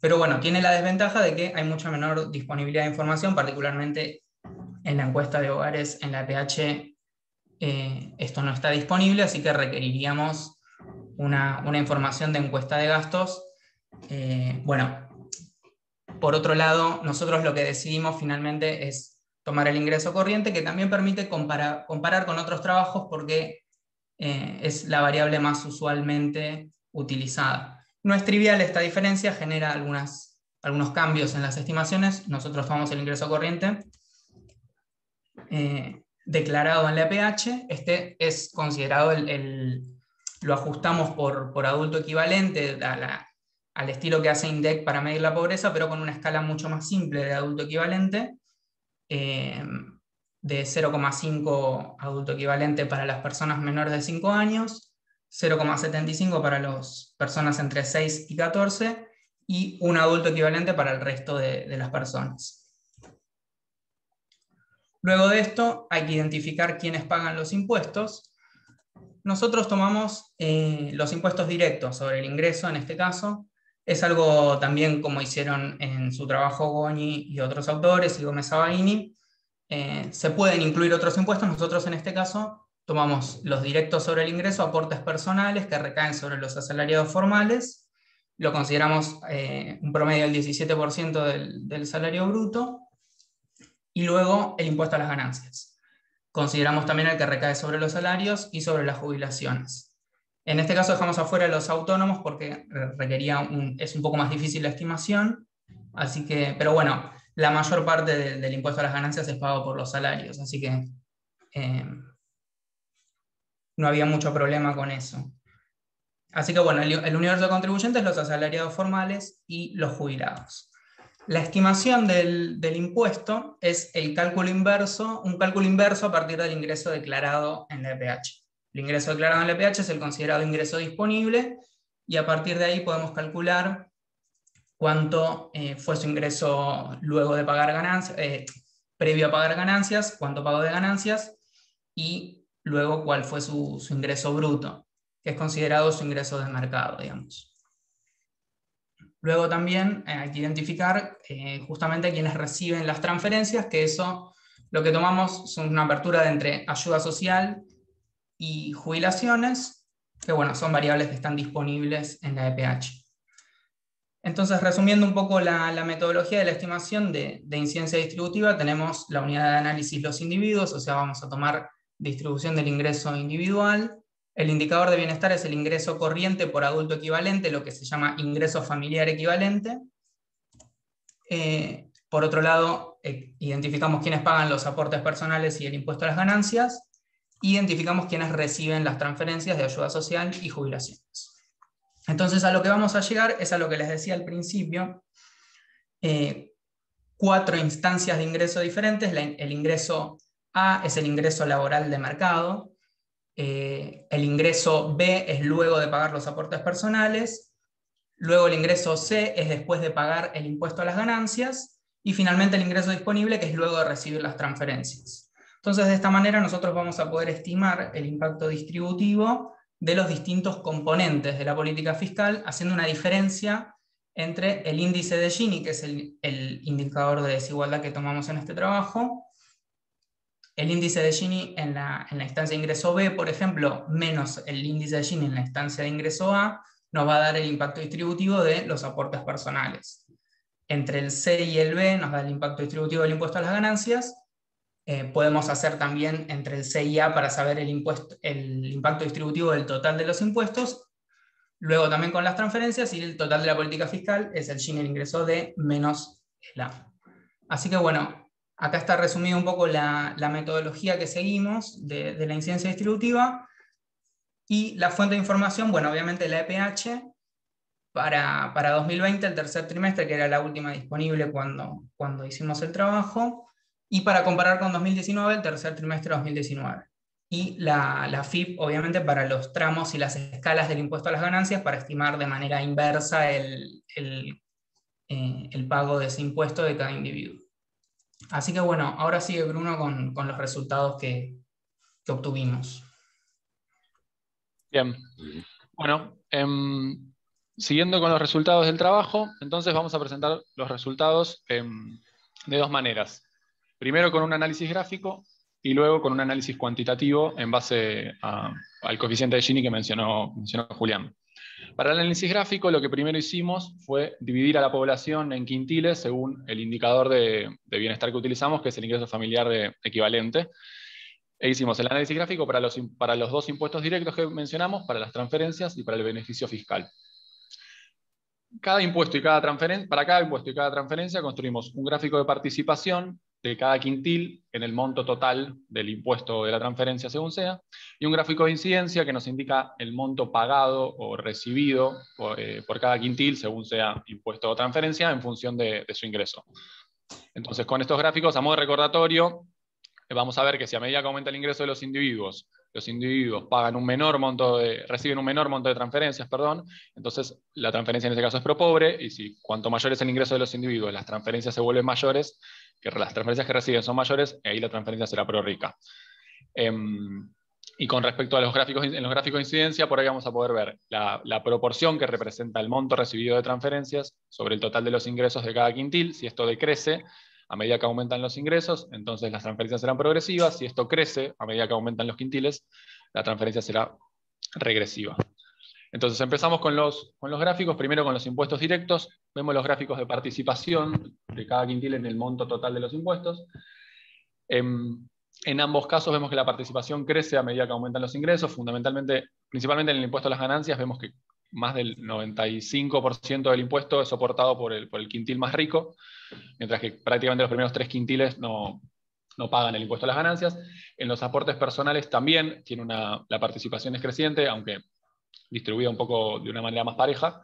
Pero bueno, tiene la desventaja de que hay mucha menor disponibilidad de información, particularmente en la encuesta de hogares, en la PH, esto no está disponible, así que requeriríamos una información de encuesta de gastos. Bueno, por otro lado, nosotros lo que decidimos finalmente es tomar el ingreso corriente, que también permite comparar con otros trabajos, porque es la variable más usualmente utilizada. No es trivial esta diferencia, genera algunos cambios en las estimaciones. Nosotros tomamos el ingreso corriente declarado en la EPH. Este es considerado lo ajustamos por adulto equivalente al estilo que hace INDEC para medir la pobreza, pero con una escala mucho más simple de adulto equivalente, de 0,5 adulto equivalente para las personas menores de 5 años, 0,75 para las personas entre 6 y 14, y un adulto equivalente para el resto de las personas. Luego de esto hay que identificar quiénes pagan los impuestos. Nosotros tomamos los impuestos directos sobre el ingreso en este caso. Es algo también como hicieron en su trabajo Goñi y otros autores, y Gómez Sabaini. Se pueden incluir otros impuestos. Nosotros en este caso tomamos los directos sobre el ingreso, aportes personales que recaen sobre los asalariados formales. Lo consideramos un promedio del 17% del salario bruto. Y luego el impuesto a las ganancias. Consideramos también el que recae sobre los salarios y sobre las jubilaciones. En este caso dejamos afuera los autónomos porque es un poco más difícil la estimación, así que, pero bueno, la mayor parte del impuesto a las ganancias es pago por los salarios, así que no había mucho problema con eso. Así que bueno, el universo de contribuyentes, los asalariados formales y los jubilados. La estimación del impuesto es un cálculo inverso a partir del ingreso declarado en la EPH. El ingreso declarado en la EPH es el considerado ingreso disponible, y a partir de ahí podemos calcular cuánto fue su ingreso luego de pagar ganancias, previo a pagar ganancias, cuánto pagó de ganancias, y luego cuál fue su ingreso bruto, que es considerado su ingreso de mercado, digamos. Luego también hay que identificar justamente quienes reciben las transferencias, que eso lo que tomamos son una apertura de entre ayuda social y jubilaciones, que bueno, son variables que están disponibles en la EPH. Entonces, resumiendo un poco la metodología de la estimación de incidencia distributiva, tenemos la unidad de análisis los individuos, o sea, vamos a tomar distribución del ingreso individual. El indicador de bienestar es el ingreso corriente por adulto equivalente, lo que se llama ingreso familiar equivalente. Por otro lado, identificamos quiénes pagan los aportes personales y el impuesto a las ganancias. Identificamos quiénes reciben las transferencias de ayuda social y jubilaciones. Entonces, a lo que vamos a llegar es a lo que les decía al principio. 4 instancias de ingreso diferentes. El ingreso A es el ingreso laboral de mercado. El ingreso B es luego de pagar los aportes personales. Luego el ingreso C es después de pagar el impuesto a las ganancias. Y finalmente el ingreso disponible, que es luego de recibir las transferencias. Entonces, de esta manera nosotros vamos a poder estimar el impacto distributivo de los distintos componentes de la política fiscal, haciendo una diferencia entre el índice de Gini, que es el indicador de desigualdad que tomamos en este trabajo. El índice de Gini en la instancia de ingreso B, por ejemplo, menos el índice de Gini en la instancia de ingreso A, nos va a dar el impacto distributivo de los aportes personales. Entre el C y el B nos da el impacto distributivo del impuesto a las ganancias. Podemos hacer también entre el C y A para saber el impacto distributivo del total de los impuestos. Luego también con las transferencias, y el total de la política fiscal es el Gini, el ingreso D, menos el A. Así que bueno, acá está resumida un poco la metodología que seguimos de la incidencia distributiva. Y la fuente de información, bueno, obviamente la EPH, para 2020, el tercer trimestre, que era la última disponible cuando hicimos el trabajo, y para comparar con 2019, el tercer trimestre de 2019. Y la FIP, obviamente, para los tramos y las escalas del impuesto a las ganancias, para estimar de manera inversa el pago de ese impuesto de cada individuo. Así que bueno, ahora sigue Bruno con los resultados que obtuvimos. Bien. Bueno, siguiendo con los resultados del trabajo, entonces vamos a presentar los resultados de 2 maneras. Primero con un análisis gráfico y luego con un análisis cuantitativo en base al coeficiente de Gini que mencionó Julián. Para el análisis gráfico, lo que primero hicimos fue dividir a la población en quintiles según el indicador de bienestar que utilizamos, que es el ingreso familiar equivalente. E hicimos el análisis gráfico para los dos impuestos directos que mencionamos, para las transferencias y para el beneficio fiscal. Para cada impuesto y cada transferencia construimos un gráfico de participación de cada quintil en el monto total del impuesto de la transferencia según sea, y un gráfico de incidencia que nos indica el monto pagado o recibido por cada quintil según sea impuesto o transferencia en función de su ingreso. Entonces, con estos gráficos, a modo de recordatorio, vamos a ver que si a medida que aumenta el ingreso de los individuos pagan reciben un menor monto de transferencias, entonces la transferencia en este caso es pro-pobre, y si cuanto mayor es el ingreso de los individuos, las transferencias se vuelven mayores, que las transferencias que reciben son mayores, y ahí la transferencia será pro-rica. Y con respecto a los gráficos de incidencia, por ahí vamos a poder ver la proporción que representa el monto recibido de transferencias sobre el total de los ingresos de cada quintil. Si esto decrece a medida que aumentan los ingresos, entonces las transferencias serán progresivas. Si esto crece a medida que aumentan los quintiles, la transferencia será regresiva. Entonces empezamos con los gráficos, primero con los impuestos directos. Vemos los gráficos de participación de cada quintil en el monto total de los impuestos. En ambos casos vemos que la participación crece a medida que aumentan los ingresos, principalmente en el impuesto a las ganancias, vemos que más del 95% del impuesto es soportado por el quintil más rico, mientras que prácticamente los primeros 3 quintiles no pagan el impuesto a las ganancias. En los aportes personales también la participación es creciente, aunque distribuida un poco de una manera más pareja,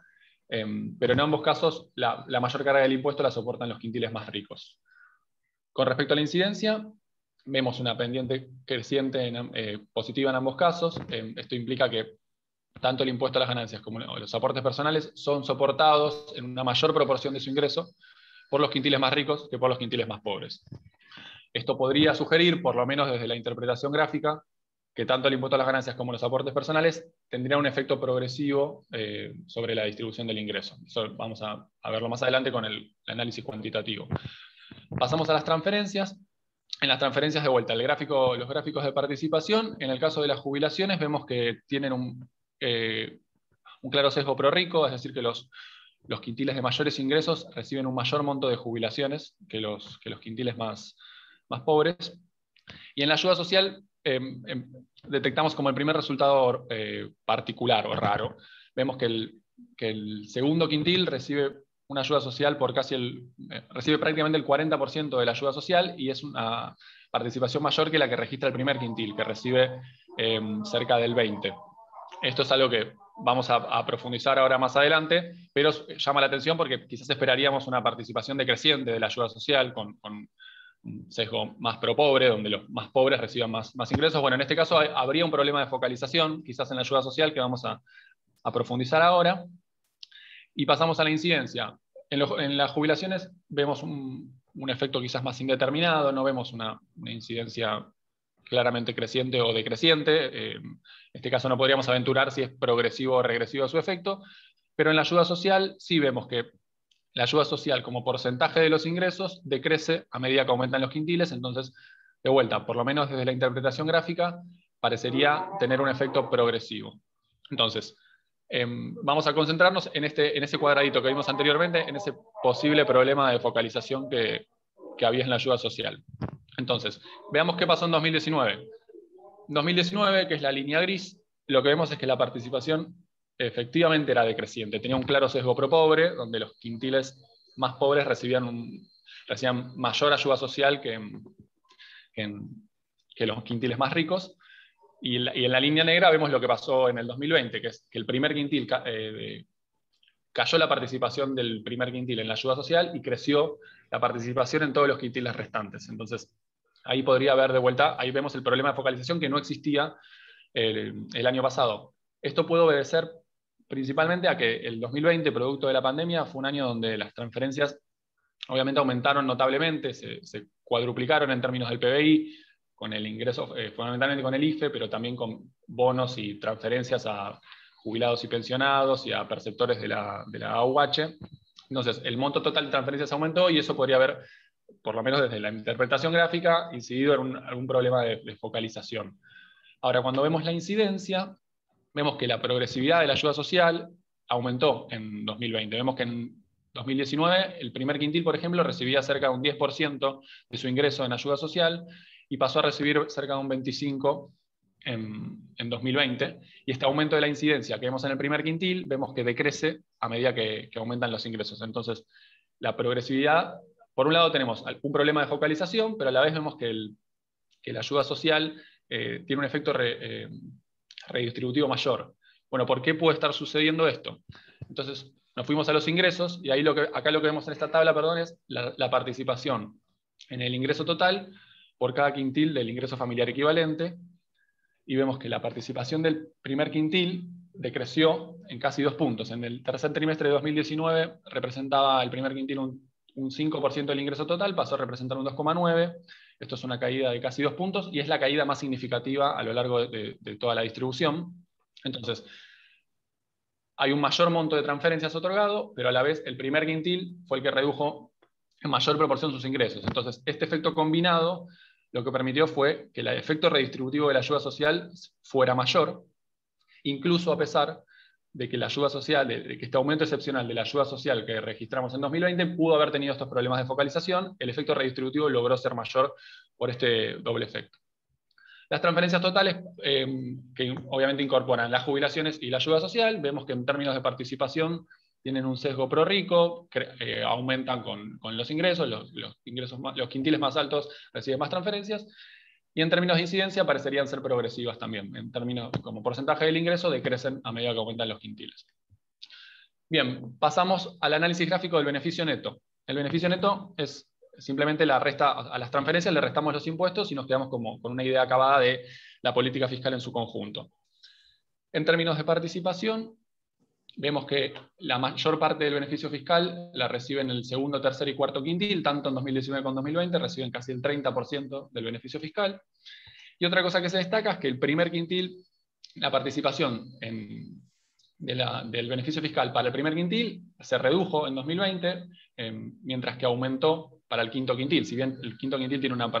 pero en ambos casos la mayor carga del impuesto la soportan los quintiles más ricos. Con respecto a la incidencia, vemos una pendiente creciente positiva en ambos casos. Esto implica que tanto el impuesto a las ganancias como los aportes personales son soportados en una mayor proporción de su ingreso por los quintiles más ricos que por los quintiles más pobres. Esto podría sugerir, por lo menos desde la interpretación gráfica, que tanto el impuesto a las ganancias como los aportes personales tendrían un efecto progresivo sobre la distribución del ingreso. Eso vamos a verlo más adelante con el análisis cuantitativo. Pasamos a las transferencias. En las transferencias, de vuelta, los gráficos de participación. En el caso de las jubilaciones vemos que tienen un claro sesgo pro-rico, es decir, que los quintiles de mayores ingresos reciben un mayor monto de jubilaciones que los quintiles más pobres. Y en la ayuda social detectamos como el primer resultado particular o raro. Vemos que el segundo quintil recibe una ayuda social recibe prácticamente el 40% de la ayuda social, y es una participación mayor que la que registra el primer quintil, que recibe cerca del 20%. Esto es algo que vamos a profundizar ahora más adelante, pero llama la atención porque quizás esperaríamos una participación decreciente de la ayuda social con un sesgo más pro-pobre, donde los más pobres reciban más ingresos. Bueno, en este caso habría un problema de focalización, quizás en la ayuda social, que vamos a profundizar ahora. Y pasamos a la incidencia. En las jubilaciones vemos un efecto quizás más indeterminado, no vemos una incidencia claramente creciente o decreciente. En este caso no podríamos aventurar si es progresivo o regresivo su efecto, pero en la ayuda social sí vemos que la ayuda social como porcentaje de los ingresos decrece a medida que aumentan los quintiles. Entonces, de vuelta, por lo menos desde la interpretación gráfica, parecería tener un efecto progresivo. Entonces, vamos a concentrarnos en ese cuadradito que vimos anteriormente, en ese posible problema de focalización que había en la ayuda social. Entonces, veamos qué pasó en 2019. En 2019, que es la línea gris, lo que vemos es que la participación efectivamente era decreciente. Tenía un claro sesgo pro-pobre, donde los quintiles más pobres recibían mayor ayuda social que los quintiles más ricos. Y en la línea negra vemos lo que pasó en el 2020, que es que el primer quintil cayó la participación del primer quintil en la ayuda social y creció la participación en todos los quintiles restantes. Entonces, ahí podría haber de vuelta, ahí vemos el problema de focalización que no existía el año pasado. Esto puede obedecer principalmente a que el 2020, producto de la pandemia, fue un año donde las transferencias obviamente aumentaron notablemente, se cuadruplicaron en términos del PBI, con el ingreso, fundamentalmente con el IFE, pero también con bonos y transferencias a jubilados y pensionados y a perceptores de la AUH. Entonces, el monto total de transferencias aumentó, y eso podría haber, por lo menos desde la interpretación gráfica, incidido en algún problema de focalización. Ahora, cuando vemos la incidencia, vemos que la progresividad de la ayuda social aumentó en 2020. Vemos que en 2019 el primer quintil, por ejemplo, recibía cerca de un 10% de su ingreso en ayuda social, y pasó a recibir cerca de un 25% en 2020, y este aumento de la incidencia que vemos en el primer quintil, vemos que decrece a medida que aumentan los ingresos. Entonces, la progresividad, por un lado tenemos un problema de focalización, pero a la vez vemos que la ayuda social tiene un efecto redistributivo mayor. Bueno, ¿por qué puede estar sucediendo esto? Entonces, nos fuimos a los ingresos, y ahí acá lo que vemos en esta tabla, perdón, es la participación en el ingreso total por cada quintil del ingreso familiar equivalente, y vemos que la participación del primer quintil decreció en casi 2 puntos. En el tercer trimestre de 2019 representaba el primer quintil un 5% del ingreso total, pasó a representar un 2,9%. Esto es una caída de casi 2 puntos, y es la caída más significativa a lo largo de toda la distribución. Entonces, hay un mayor monto de transferencias otorgado, pero a la vez el primer quintil fue el que redujo en mayor proporción sus ingresos. Entonces, este efecto combinado lo que permitió fue que el efecto redistributivo de la ayuda social fuera mayor, incluso a pesar de que la ayuda social, de que este aumento excepcional de la ayuda social que registramos en 2020 pudo haber tenido estos problemas de focalización, el efecto redistributivo logró ser mayor por este doble efecto. Las transferencias totales, que obviamente incorporan las jubilaciones y la ayuda social, vemos que en términos de participación tienen un sesgo pro-rico, aumentan con los ingresos, los quintiles más altos reciben más transferencias, y en términos de incidencia parecerían ser progresivas también. En términos como porcentaje del ingreso, decrecen a medida que aumentan los quintiles. Bien, pasamos al análisis gráfico del beneficio neto. El beneficio neto es simplemente la resta, a las transferencias le restamos los impuestos y nos quedamos como con una idea acabada de la política fiscal en su conjunto. En términos de participación, vemos que la mayor parte del beneficio fiscal la reciben el segundo, tercer y cuarto quintil, tanto en 2019 como en 2020, reciben casi el 30% del beneficio fiscal. Y otra cosa que se destaca es que el primer quintil, la participación del beneficio fiscal para el primer quintil se redujo en 2020, mientras que aumentó para el quinto quintil. Si bien el quinto quintil tiene un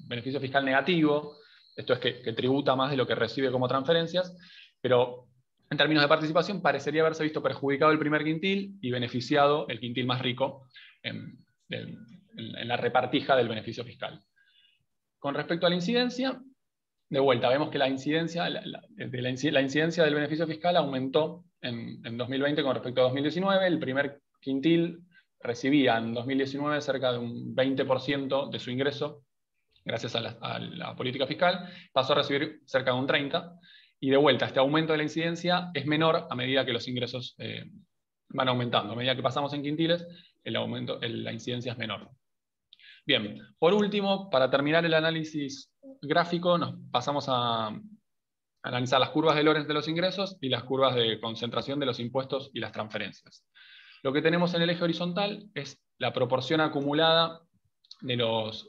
beneficio fiscal negativo, esto es que tributa más de lo que recibe como transferencias, pero en términos de participación parecería haberse visto perjudicado el primer quintil y beneficiado el quintil más rico en la repartija del beneficio fiscal. Con respecto a la incidencia, de vuelta, vemos que la incidencia del beneficio fiscal aumentó en 2020 con respecto a 2019. El primer quintil recibía en 2019 cerca de un 20% de su ingreso gracias a la política fiscal, pasó a recibir cerca de un 30%, y de vuelta, este aumento de la incidencia es menor a medida que los ingresos van aumentando. A medida que pasamos en quintiles, la incidencia es menor. Bien, por último, para terminar el análisis gráfico, nos pasamos a analizar las curvas de Lorenz de los ingresos y las curvas de concentración de los impuestos y las transferencias. Lo que tenemos en el eje horizontal es la proporción acumulada de los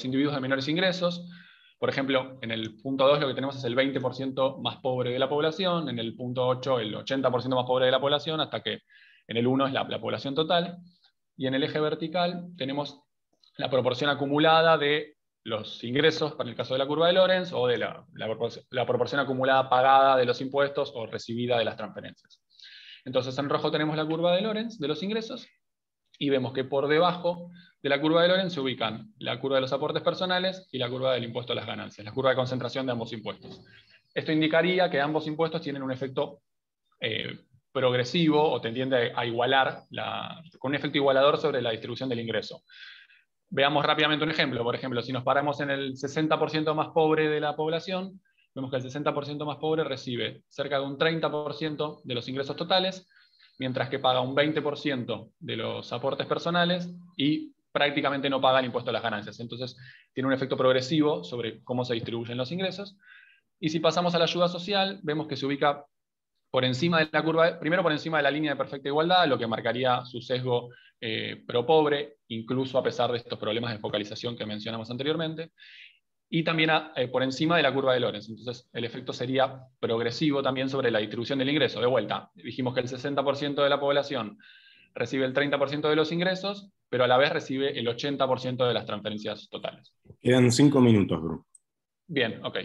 individuos de menores ingresos. Por ejemplo, en el punto 2 lo que tenemos es el 20% más pobre de la población, en el punto 8 el 80% más pobre de la población, hasta que en el 1 es la población total, y en el eje vertical tenemos la proporción acumulada de los ingresos, para el caso de la curva de Lorenz, o de la proporción acumulada pagada de los impuestos o recibida de las transferencias. Entonces en rojo tenemos la curva de Lorenz de los ingresos, y vemos que por debajo de la curva de Lorenz se ubican la curva de los aportes personales y la curva del impuesto a las ganancias, la curva de concentración de ambos impuestos. Esto indicaría que ambos impuestos tienen un efecto progresivo o tendiente a igualar, con un efecto igualador sobre la distribución del ingreso. Veamos rápidamente un ejemplo. Por ejemplo, si nos paramos en el 60% más pobre de la población, vemos que el 60% más pobre recibe cerca de un 30% de los ingresos totales, mientras que paga un 20% de los aportes personales y prácticamente no paga el impuesto a las ganancias. Entonces, tiene un efecto progresivo sobre cómo se distribuyen los ingresos. Y si pasamos a la ayuda social, vemos que se ubica por encima de la curva, primero por encima de la línea de perfecta igualdad, lo que marcaría su sesgo pro-pobre, incluso a pesar de estos problemas de focalización que mencionamos anteriormente, y también por encima de la curva de Lorenz. Entonces el efecto sería progresivo también sobre la distribución del ingreso. De vuelta, dijimos que el 60% de la población recibe el 30% de los ingresos, pero a la vez recibe el 80% de las transferencias totales. Quedan 5 minutos, Bru. Bien, ok.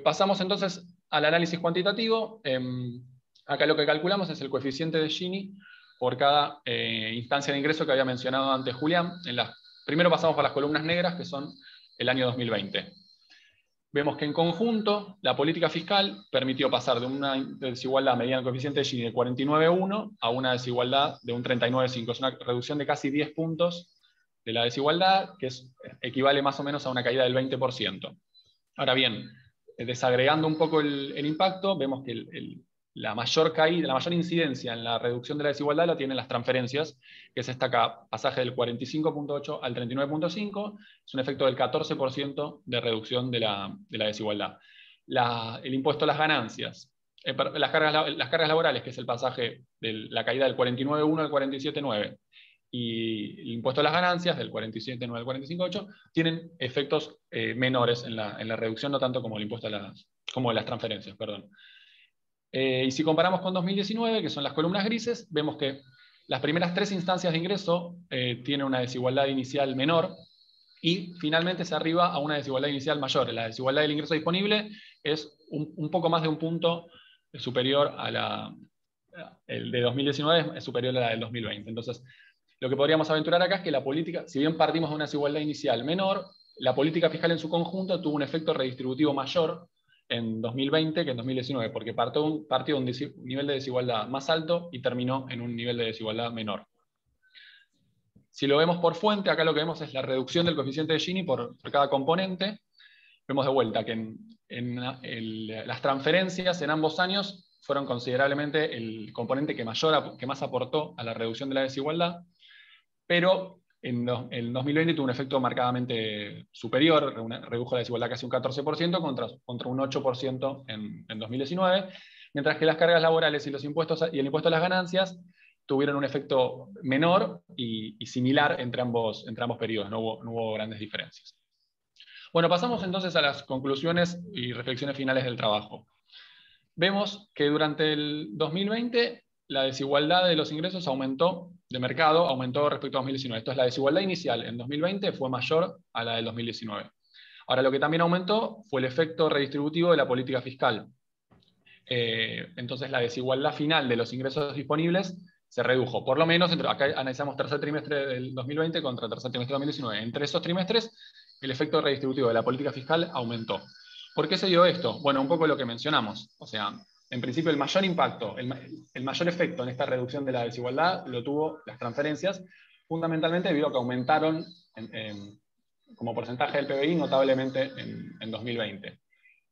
Pasamos entonces al análisis cuantitativo. Acá lo que calculamos es el coeficiente de Gini por cada instancia de ingreso que había mencionado antes Julián. Primero pasamos por las columnas negras, que son el año 2020. Vemos que en conjunto la política fiscal permitió pasar de una desigualdad mediante el coeficiente de Gini de 49,1 a una desigualdad de un 39,5. Es una reducción de casi 10 puntos de la desigualdad, que equivale más o menos a una caída del 20%. Ahora bien, desagregando un poco el impacto, vemos que la mayor caída, la mayor incidencia en la reducción de la desigualdad la tienen las transferencias, que es esta acá, pasaje del 45,8 al 39,5, es un efecto del 14% de reducción de la desigualdad. El impuesto a las ganancias, las cargas laborales, que es el pasaje de la caída del 49,1 al 47,9, y el impuesto a las ganancias, del 47,9 al 45,8, tienen efectos menores en la reducción, no tanto como el impuesto como las transferencias, perdón. Y si comparamos con 2019, que son las columnas grises, vemos que las primeras 3 instancias de ingreso tienen una desigualdad inicial menor, y finalmente se arriba a una desigualdad inicial mayor. La desigualdad del ingreso disponible es un poco más de un punto superior a el de 2019, es superior a la del 2020. Entonces, lo que podríamos aventurar acá es que la política, si bien partimos de una desigualdad inicial menor, la política fiscal en su conjunto tuvo un efecto redistributivo mayor en 2020 que en 2019, porque partió de un nivel de desigualdad más alto y terminó en un nivel de desigualdad menor. Si lo vemos por fuente, acá lo que vemos es la reducción del coeficiente de Gini por cada componente. Vemos de vuelta que las transferencias en ambos años fueron considerablemente el componente que más aportó a la reducción de la desigualdad, pero en 2020 tuvo un efecto marcadamente superior, redujo la desigualdad casi un 14% contra un 8% en 2019, mientras que las cargas laborales y el impuesto a las ganancias tuvieron un efecto menor y similar entre ambos periodos, no hubo grandes diferencias. Bueno, pasamos entonces a las conclusiones y reflexiones finales del trabajo. Vemos que durante el 2020 la desigualdad de los ingresos de mercado aumentó respecto a 2019. Esto es, la desigualdad inicial en 2020 fue mayor a la del 2019. Ahora, lo que también aumentó fue el efecto redistributivo de la política fiscal. Entonces, la desigualdad final de los ingresos disponibles se redujo, por lo menos, acá analizamos tercer trimestre del 2020 contra tercer trimestre del 2019. Entre esos trimestres, el efecto redistributivo de la política fiscal aumentó. ¿Por qué se dio esto? Bueno, un poco lo que mencionamos. O sea, en principio el mayor impacto, el mayor efecto en esta reducción de la desigualdad lo tuvo las transferencias, fundamentalmente debido a que aumentaron como porcentaje del PBI notablemente en 2020.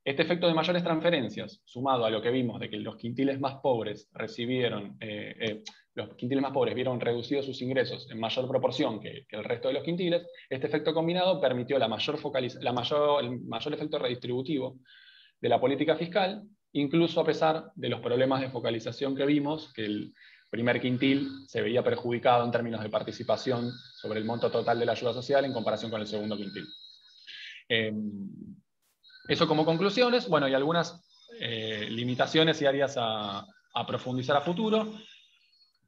Este efecto de mayores transferencias, sumado a lo que vimos de que los quintiles más pobres vieron reducidos sus ingresos en mayor proporción que el resto de los quintiles, este efecto combinado permitió el mayor efecto redistributivo de la política fiscal, incluso a pesar de los problemas de focalización que vimos, que el primer quintil se veía perjudicado en términos de participación sobre el monto total de la ayuda social en comparación con el segundo quintil. Eso como conclusiones, bueno, y algunas limitaciones y áreas a profundizar a futuro.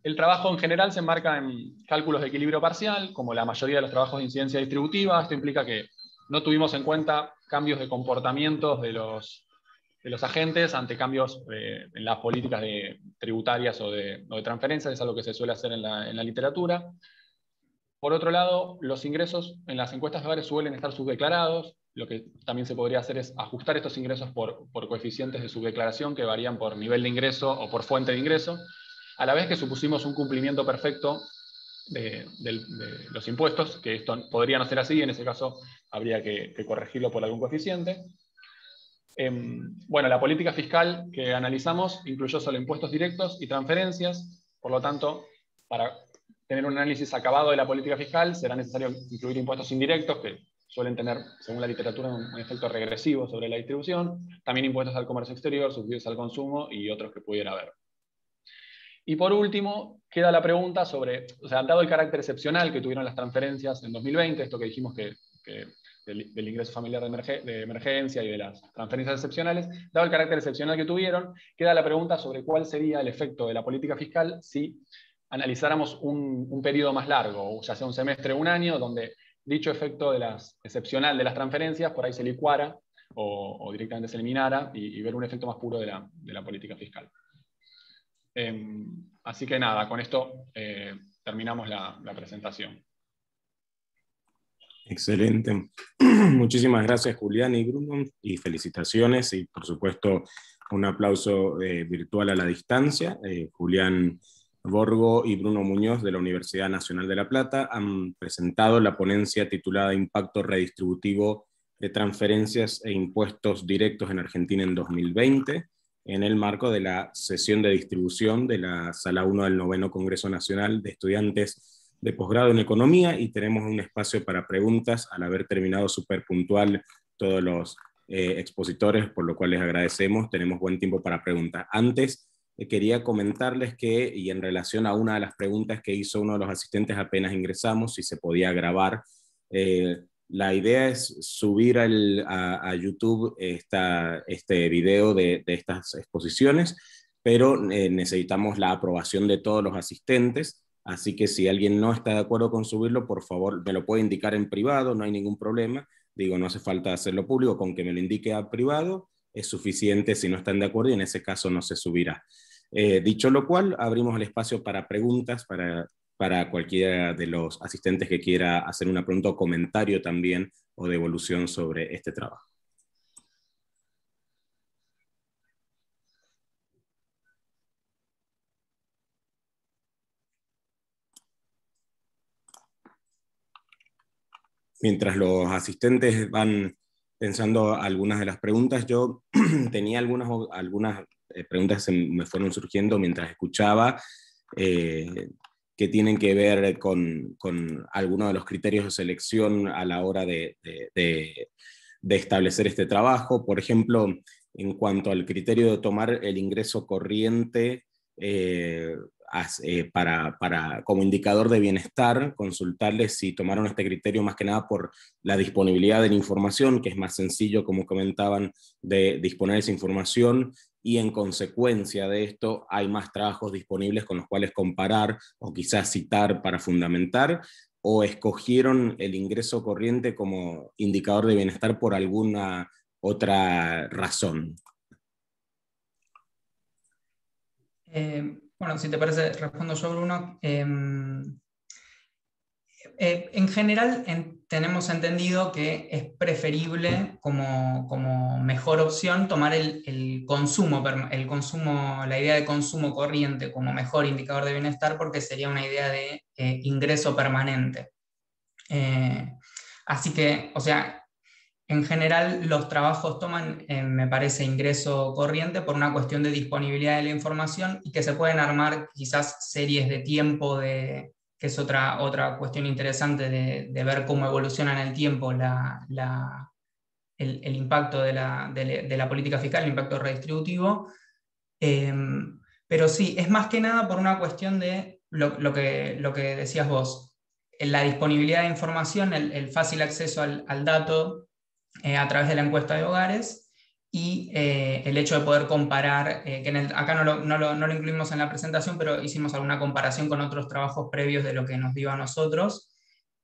El trabajo en general se enmarca en cálculos de equilibrio parcial, como la mayoría de los trabajos de incidencia distributiva. Esto implica que no tuvimos en cuenta cambios de comportamientos de los agentes ante cambios en las políticas tributarias o de transferencias, es algo que se suele hacer en la literatura. Por otro lado, los ingresos en las encuestas de hogares suelen estar subdeclarados. Lo que también se podría hacer es ajustar estos ingresos por coeficientes de subdeclaración que varían por nivel de ingreso o por fuente de ingreso, a la vez que supusimos un cumplimiento perfecto de los impuestos, que esto podría no ser así, en ese caso habría que corregirlo por algún coeficiente. Bueno, la política fiscal que analizamos incluyó solo impuestos directos y transferencias, por lo tanto, para tener un análisis acabado de la política fiscal será necesario incluir impuestos indirectos, que suelen tener, según la literatura, un efecto regresivo sobre la distribución, también impuestos al comercio exterior, subsidios al consumo y otros que pudiera haber. Y por último, queda la pregunta sobre, o sea, dado el carácter excepcional que tuvieron las transferencias en 2020, esto que dijimos que del ingreso familiar de emergencia y de las transferencias excepcionales, dado el carácter excepcional que tuvieron, queda la pregunta sobre cuál sería el efecto de la política fiscal si analizáramos un periodo más largo, ya sea un semestre o un año, donde dicho efecto excepcional de las transferencias por ahí se licuara o directamente se eliminara y ver un efecto más puro de la política fiscal. Así que nada, con esto terminamos la presentación. Excelente. Muchísimas gracias, Julián y Bruno, y felicitaciones, y por supuesto un aplauso virtual a la distancia. Julián Borgo y Bruno Muñoz de la Universidad Nacional de La Plata han presentado la ponencia titulada Impacto redistributivo de transferencias e impuestos directos en Argentina en 2020, en el marco de la sesión de distribución de la Sala 1 del 9º Congreso Nacional de Estudiantes de Posgrado en Economía, y tenemos un espacio para preguntas al haber terminado súper puntual todos los expositores, por lo cual les agradecemos. Tenemos buen tiempo para preguntas. Antes, quería comentarles que, y en relación a una de las preguntas que hizo uno de los asistentes apenas ingresamos, si se podía grabar, la idea es subir a YouTube este video de estas exposiciones, pero necesitamos la aprobación de todos los asistentes, así que si alguien no está de acuerdo con subirlo, por favor me lo puede indicar en privado, no hay ningún problema. Digo, no hace falta hacerlo público, con que me lo indique a privado es suficiente si no están de acuerdo, y en ese caso no se subirá. Dicho lo cual, abrimos el espacio para preguntas para cualquiera de los asistentes que quiera hacer una pregunta o comentario también, o devolución sobre este trabajo. Mientras los asistentes van pensando algunas de las preguntas, yo tenía algunas preguntas que me fueron surgiendo mientras escuchaba, que tienen que ver con algunos de los criterios de selección a la hora de establecer este trabajo. Por ejemplo, en cuanto al criterio de tomar el ingreso corriente como indicador de bienestar, consultarles si tomaron este criterio más que nada por la disponibilidad de la información, que es más sencillo, como comentaban, de disponer esa información, y en consecuencia de esto hay más trabajos disponibles con los cuales comparar o quizás citar para fundamentar, o escogieron el ingreso corriente como indicador de bienestar por alguna otra razón. Bueno, si te parece, respondo yo, Bruno. En general tenemos entendido que es preferible como mejor opción tomar el consumo, la idea de consumo corriente como mejor indicador de bienestar, porque sería una idea de ingreso permanente. Así que, o sea, en general los trabajos toman, me parece, ingreso corriente por una cuestión de disponibilidad de la información, y que se pueden armar quizás series de tiempo, que es otra cuestión interesante de ver cómo evoluciona en el tiempo el impacto de la política fiscal, el impacto redistributivo. Pero sí, es más que nada por una cuestión de lo que decías vos, la disponibilidad de información, el fácil acceso al dato a través de la encuesta de hogares, y el hecho de poder comparar, que acá no lo incluimos en la presentación, pero hicimos alguna comparación con otros trabajos previos de lo que nos dio a nosotros.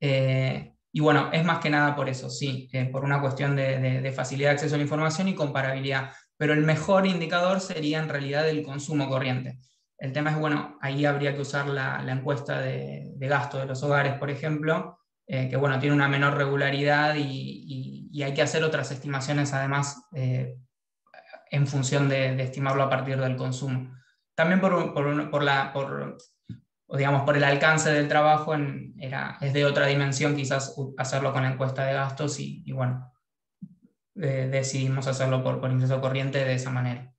Y bueno, es más que nada por eso, sí, por una cuestión de facilidad de acceso a la información y comparabilidad. Pero el mejor indicador sería en realidad el consumo corriente. El tema es, bueno, ahí habría que usar la encuesta de gasto de los hogares, por ejemplo, que bueno, tiene una menor regularidad, y hay que hacer otras estimaciones además en función de estimarlo a partir del consumo. También digamos, por el alcance del trabajo es de otra dimensión quizás hacerlo con la encuesta de gastos, y bueno, decidimos hacerlo por ingreso corriente de esa manera.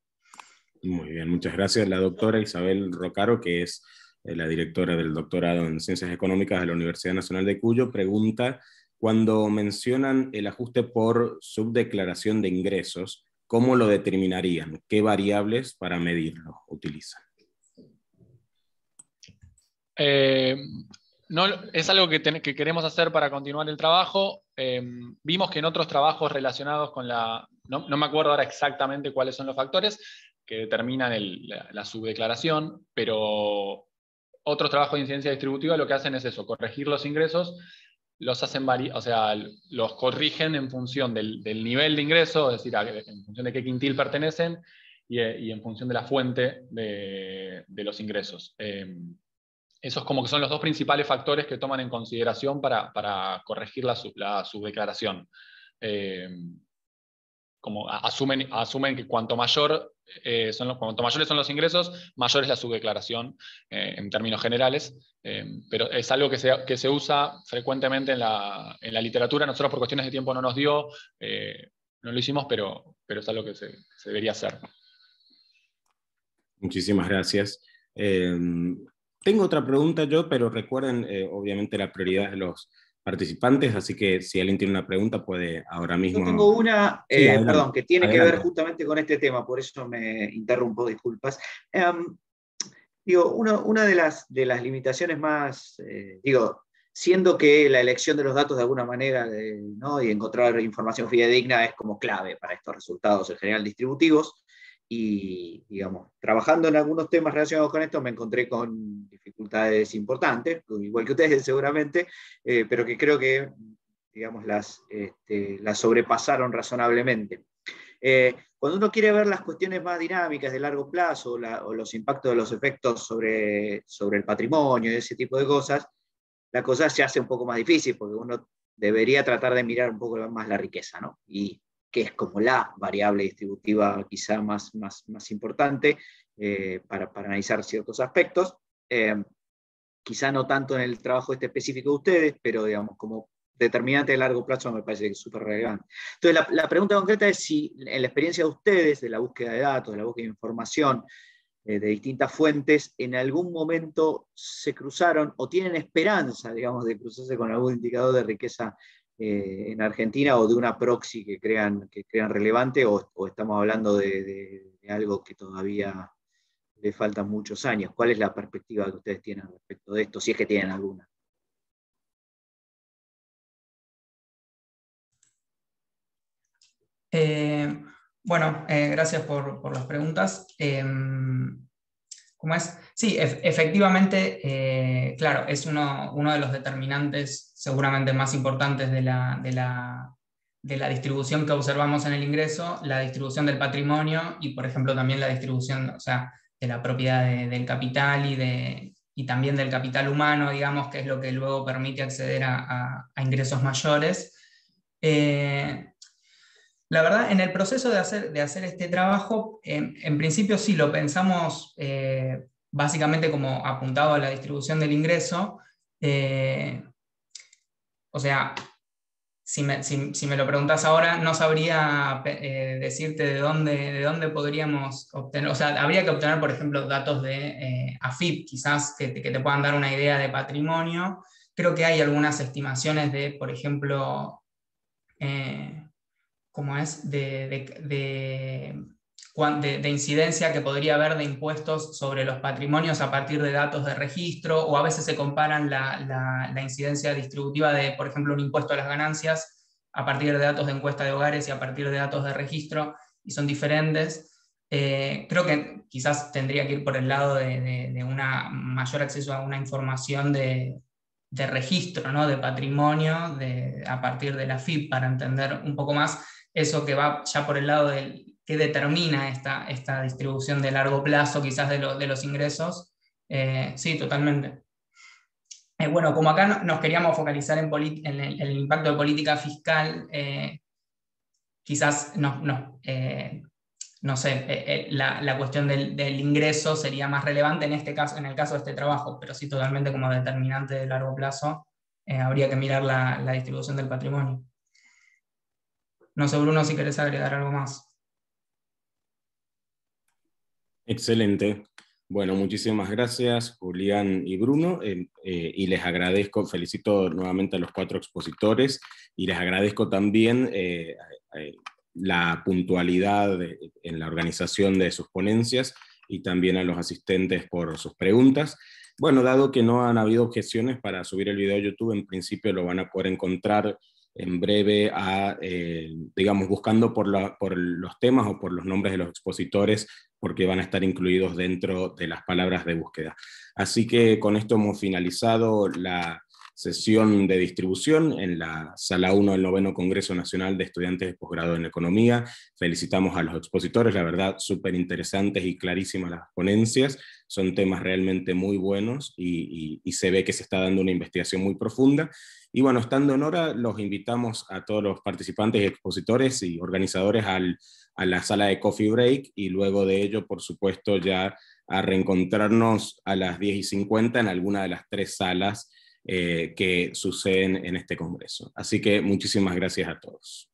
Muy bien, muchas gracias. La doctora Isabel Rocaro, que es la directora del doctorado en Ciencias Económicas de la Universidad Nacional de Cuyo, pregunta: cuando mencionan el ajuste por subdeclaración de ingresos, ¿cómo lo determinarían? ¿Qué variables para medirlo utilizan? No, es algo que queremos hacer para continuar el trabajo. Vimos que en otros trabajos relacionados con no me acuerdo ahora exactamente cuáles son los factores que determinan la subdeclaración, pero otros trabajos de incidencia distributiva lo que hacen es eso: corregir los ingresos, los hacen los corrigen en función del nivel de ingreso, es decir, en función de qué quintil pertenecen, y en función de la fuente de los ingresos. esos como que son los dos principales factores que toman en consideración para corregir la subdeclaración. Como asumen que cuanto mayores son los ingresos, mayor es la subdeclaración en términos generales, pero es algo que se usa frecuentemente en la literatura. Nosotros por cuestiones de tiempo no nos dio, no lo hicimos, pero es algo que se debería hacer. Muchísimas gracias. Tengo otra pregunta yo, pero recuerden, obviamente, la prioridad de los participantes, así que si alguien tiene una pregunta puede ahora mismo... Yo tengo una, sí, perdón, que tiene adelante. que ver justamente con este tema, por eso me interrumpo, disculpas. Una de las limitaciones más, siendo que la elección de los datos de alguna manera, ¿no? Y encontrar información fidedigna es como clave para estos resultados en general distributivos, y trabajando en algunos temas relacionados con esto me encontré con dificultades importantes, igual que ustedes seguramente, pero que creo que las sobrepasaron razonablemente. Cuando uno quiere ver las cuestiones más dinámicas de largo plazo o los impactos de los efectos sobre el patrimonio y ese tipo de cosas, la cosa se hace un poco más difícil porque uno debería tratar de mirar un poco más la riqueza, ¿no? Y que es como la variable distributiva quizá más importante para analizar ciertos aspectos. Quizá no tanto en el trabajo específico de ustedes, pero como determinante de largo plazo me parece que es súper relevante. Entonces la pregunta concreta es si en la experiencia de ustedes, de la búsqueda de datos, de la búsqueda de información, de distintas fuentes, en algún momento se cruzaron o tienen esperanza, de cruzarse con algún indicador de riqueza en Argentina, o de una proxy que crean relevante, o estamos hablando de algo que todavía le faltan muchos años. ¿Cuál es la perspectiva que ustedes tienen respecto de esto, si es que tienen alguna? Gracias por las preguntas. ¿Cómo es? Sí, efectivamente, claro, es uno de los determinantes seguramente más importantes de la distribución que observamos en el ingreso, la distribución del patrimonio y, por ejemplo, también la distribución, o sea, de la propiedad del capital y también del capital humano, digamos, que es lo que luego permite acceder a ingresos mayores. La verdad, en el proceso de hacer este trabajo, en principio sí lo pensamos básicamente como apuntado a la distribución del ingreso. O sea, si me lo preguntás ahora, no sabría decirte de dónde podríamos obtener. O sea, habría que obtener, por ejemplo, datos de AFIP, quizás que te puedan dar una idea de patrimonio. Creo que hay algunas estimaciones de, por ejemplo, como es de incidencia que podría haber de impuestos sobre los patrimonios a partir de datos de registro, o a veces se comparan la incidencia distributiva de, por ejemplo, un impuesto a las ganancias a partir de datos de encuesta de hogares y a partir de datos de registro, y son diferentes. Creo que quizás tendría que ir por el lado de un mayor acceso a una información de registro, ¿no? De patrimonio a partir de la FIP, para entender un poco más eso que va ya por el lado del que determina esta distribución de largo plazo, quizás de los ingresos. Sí, totalmente. Bueno, como acá nos queríamos focalizar en el impacto de política fiscal, quizás no sé, la cuestión del ingreso sería más relevante en el caso de este trabajo, pero sí, totalmente como determinante de largo plazo, habría que mirar la distribución del patrimonio. No sé, Bruno, si querés agregar algo más. Excelente. Bueno, muchísimas gracias, Julián y Bruno, y les agradezco, felicito nuevamente a los 4 expositores, y les agradezco también la puntualidad en la organización de sus ponencias, y también a los asistentes por sus preguntas. Bueno, dado que no han habido objeciones para subir el video a YouTube, en principio lo van a poder encontrar en breve, digamos, buscando por los temas o por los nombres de los expositores, porque van a estar incluidos dentro de las palabras de búsqueda. Así que con esto hemos finalizado la sesión de distribución en la Sala 1 del 9º Congreso Nacional de Estudiantes de Posgrado en Economía. Felicitamos a los expositores, la verdad, súper interesantes y clarísimas las ponencias, son temas realmente muy buenos y se ve que se está dando una investigación muy profunda. Y bueno, estando en hora, los invitamos a todos los participantes y expositores y organizadores a la sala de Coffee Break, y luego de ello, por supuesto, ya a reencontrarnos a las 10:50 en alguna de las 3 salas que suceden en este congreso. Así que muchísimas gracias a todos.